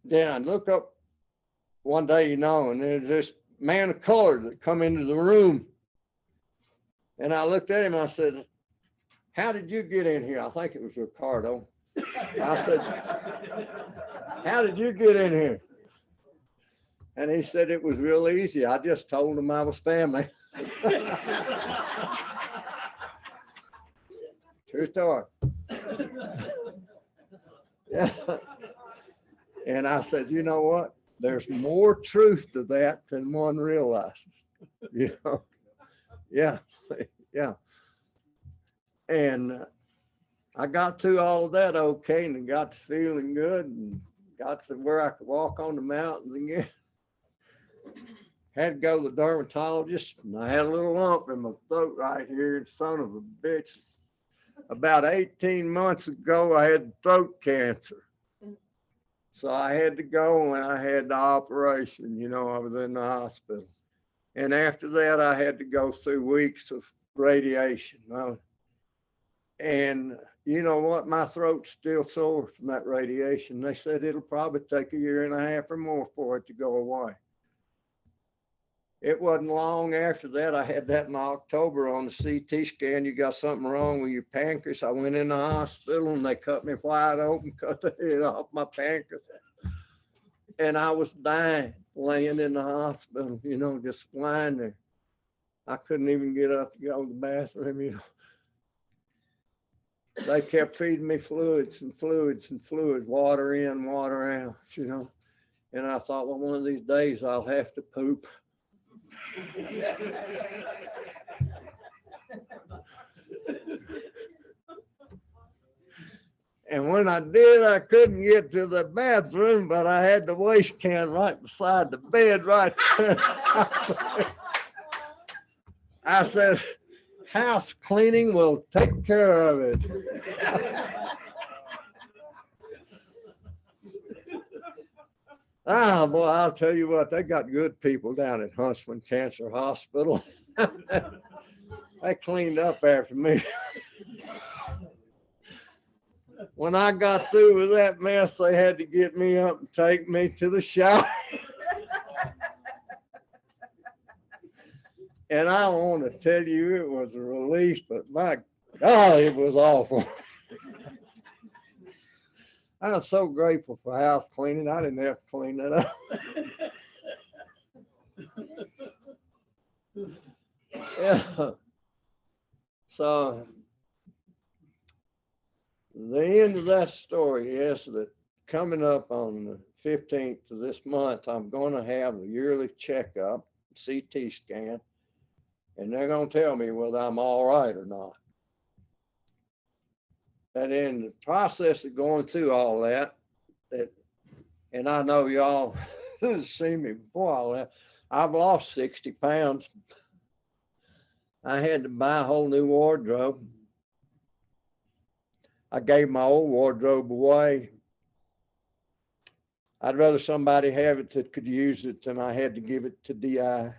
Then I look up one day, you know, and there's this man of color that come into the room. And I looked at him and I said, how did you get in here? I think it was Ricardo. I said, how did you get in here? And he said, it was real easy. I just told him I was family. True story. Yeah. And I said, you know what? There's more truth to that than one realizes. You know? Yeah. Yeah. And I got through all of that okay and got to feeling good and got to where I could walk on the mountains again. Had to go to the dermatologist and I had a little lump in my throat right here, son of a bitch. About 18 months ago, I had throat cancer. So I had to go and I had the operation, you know, I was in the hospital. And after that, I had to go through weeks of radiation. And you know what? My throat's still sore from that radiation. They said it'll probably take a year and a half or more for it to go away. It wasn't long after that. I had that in October on the CT scan. You got something wrong with your pancreas. I went in the hospital and they cut me wide open, cut the head off my pancreas. And I was dying, laying in the hospital, you know, just lying there. I couldn't even get up to go to the bathroom, you know. They kept feeding me fluids and fluids and fluids, water in, water out, you know. And I thought, well, one of these days I'll have to poop. And when I did, I couldn't get to the bathroom, but I had the waste can right beside the bed right there. I said, house cleaning will take care of it. Ah, boy, I'll tell you what, they got good people down at Huntsman Cancer Hospital. They cleaned up after me. When I got through with that mess, they had to get me up and take me to the shower. And I want to tell you, it was a release, but my God, it was awful. I'm so grateful for house cleaning. I didn't have to clean that up. Yeah. So the end of that story is that coming up on the 15th of this month, I'm going to have a yearly checkup, CT scan, and they're going to tell me whether I'm all right or not. And in the process of going through all that, and I know y'all have seen me before all that, I've lost 60 pounds. I had to buy a whole new wardrobe. I gave my old wardrobe away. I'd rather somebody have it that could use it than I had to give it to DI.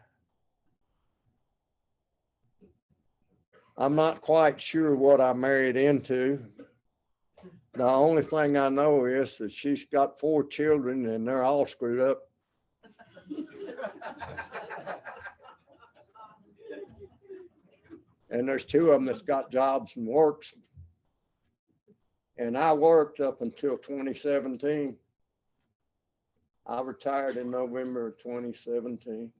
I'm not quite sure what I married into. The only thing I know is that she's got 4 children and they're all screwed up. And there's 2 of them that's got jobs and works. And I worked up until 2017. I retired in November of 2017.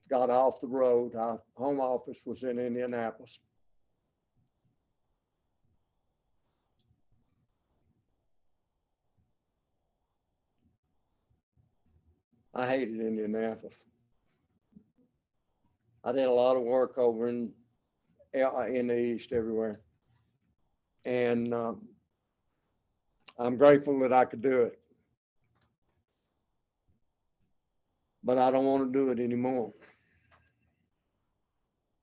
Got off the road. Our home office was in Indianapolis. I hated Indianapolis. I did a lot of work over in the East everywhere. And I'm grateful that I could do it. But I don't want to do it anymore.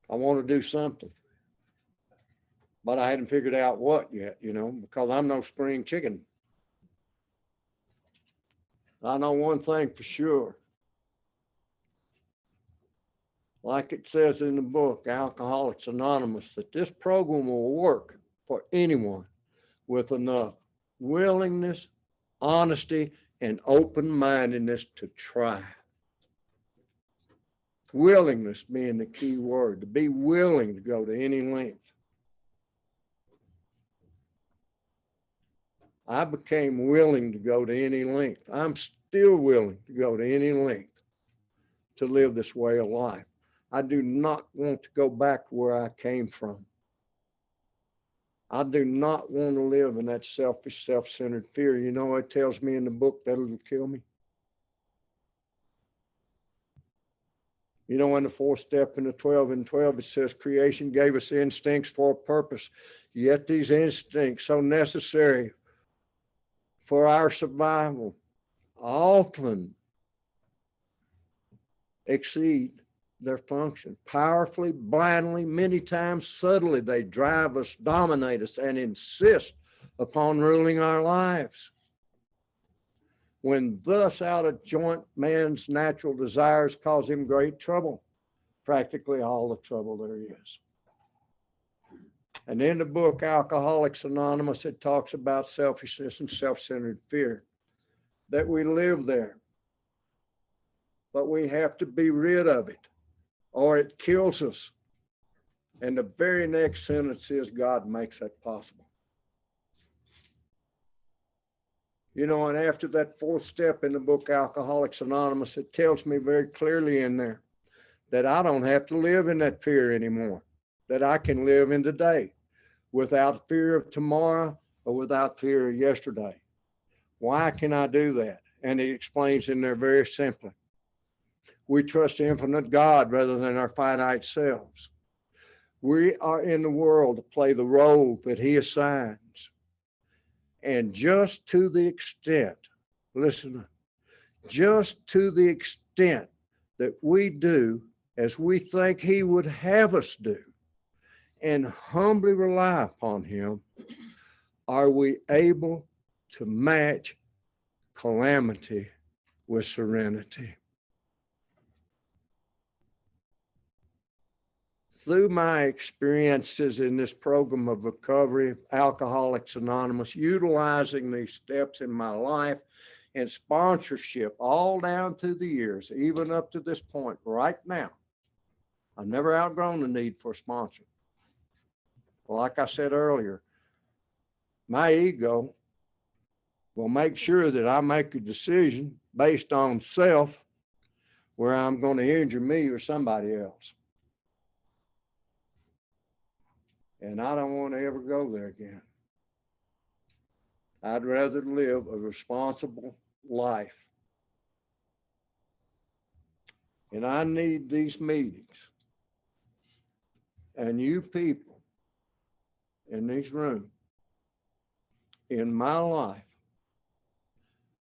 I want to do something. But I hadn't figured out what yet, because I'm no spring chicken. I know one thing for sure. Like it says in the book, Alcoholics Anonymous, that this program will work for anyone with enough willingness, honesty, and open-mindedness to try. Willingness being the key word, to be willing to go to any length. I became willing to go to any length. I'm still willing to go to any length to live this way of life. I do not want to go back to where I came from. I do not want to live in that selfish, self-centered fear. It tells me in the book that it'll kill me. In the 4th step in the 12 and 12, it says creation gave us instincts for a purpose. Yet these instincts, so necessary for our survival, often exceed their function. Powerfully, blindly, many times subtly, they drive us, dominate us, and insist upon ruling our lives. When thus out of joint man's natural desires cause him great trouble, practically all the trouble there is. And in the book, Alcoholics Anonymous, it talks about selfishness and self-centered fear, that we live there. But we have to be rid of it, or it kills us. And the very next sentence is, God makes that possible. And after that 4th step in the book, Alcoholics Anonymous, it tells me very clearly in there that I don't have to live in that fear anymore, that I can live in today without fear of tomorrow or without fear of yesterday. Why can I do that? And he explains in there very simply. We trust the infinite God rather than our finite selves. We are in the world to play the role that he assigns. And just to the extent, listen, just to the extent that we do as we think he would have us do and humbly rely upon him, are we able to match calamity with serenity. through my experiences in this program of recovery, Alcoholics Anonymous, utilizing these steps in my life and sponsorship all down through the years, even up to this point right now, I've never outgrown the need for a sponsor. Like I said earlier, my ego will make sure that I make a decision based on self where I'm going to injure me or somebody else. And I don't want to ever go there again. I'd rather live a responsible life. And I need these meetings and you people in these rooms in my life.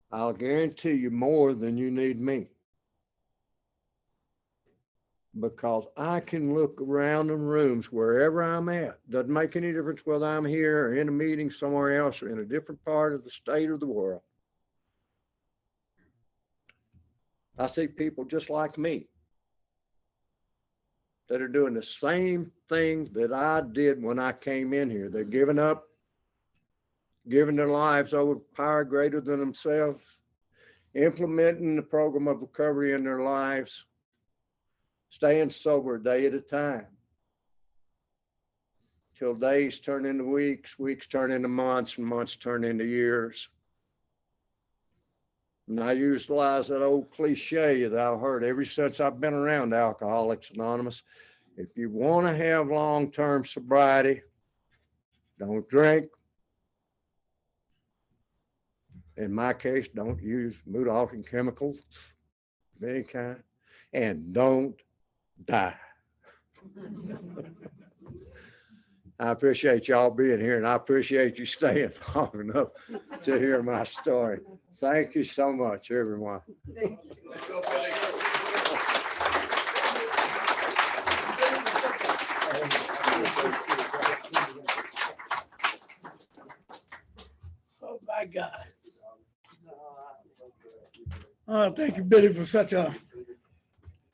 I'll guarantee you more than you need me. Because I can look around in rooms wherever I'm at. Doesn't make any difference whether I'm here or in a meeting somewhere else or in a different part of the state or the world. I see people just like me that are doing the same thing that I did when I came in here. They're giving up, giving their lives over to power greater than themselves, implementing the program of recovery in their lives, staying sober a day at a time till days turn into weeks, weeks turn into months, and months turn into years. And I utilize that old cliche that I've heard ever since I've been around Alcoholics Anonymous. If you want to have long-term sobriety, don't drink. In my case, don't use mood-altering chemicals of any kind, and don't die. I appreciate y'all being here, and I appreciate you staying long enough to hear my story. Thank you so much, everyone. Thank you. Oh, my God. Thank you, Billy, for such a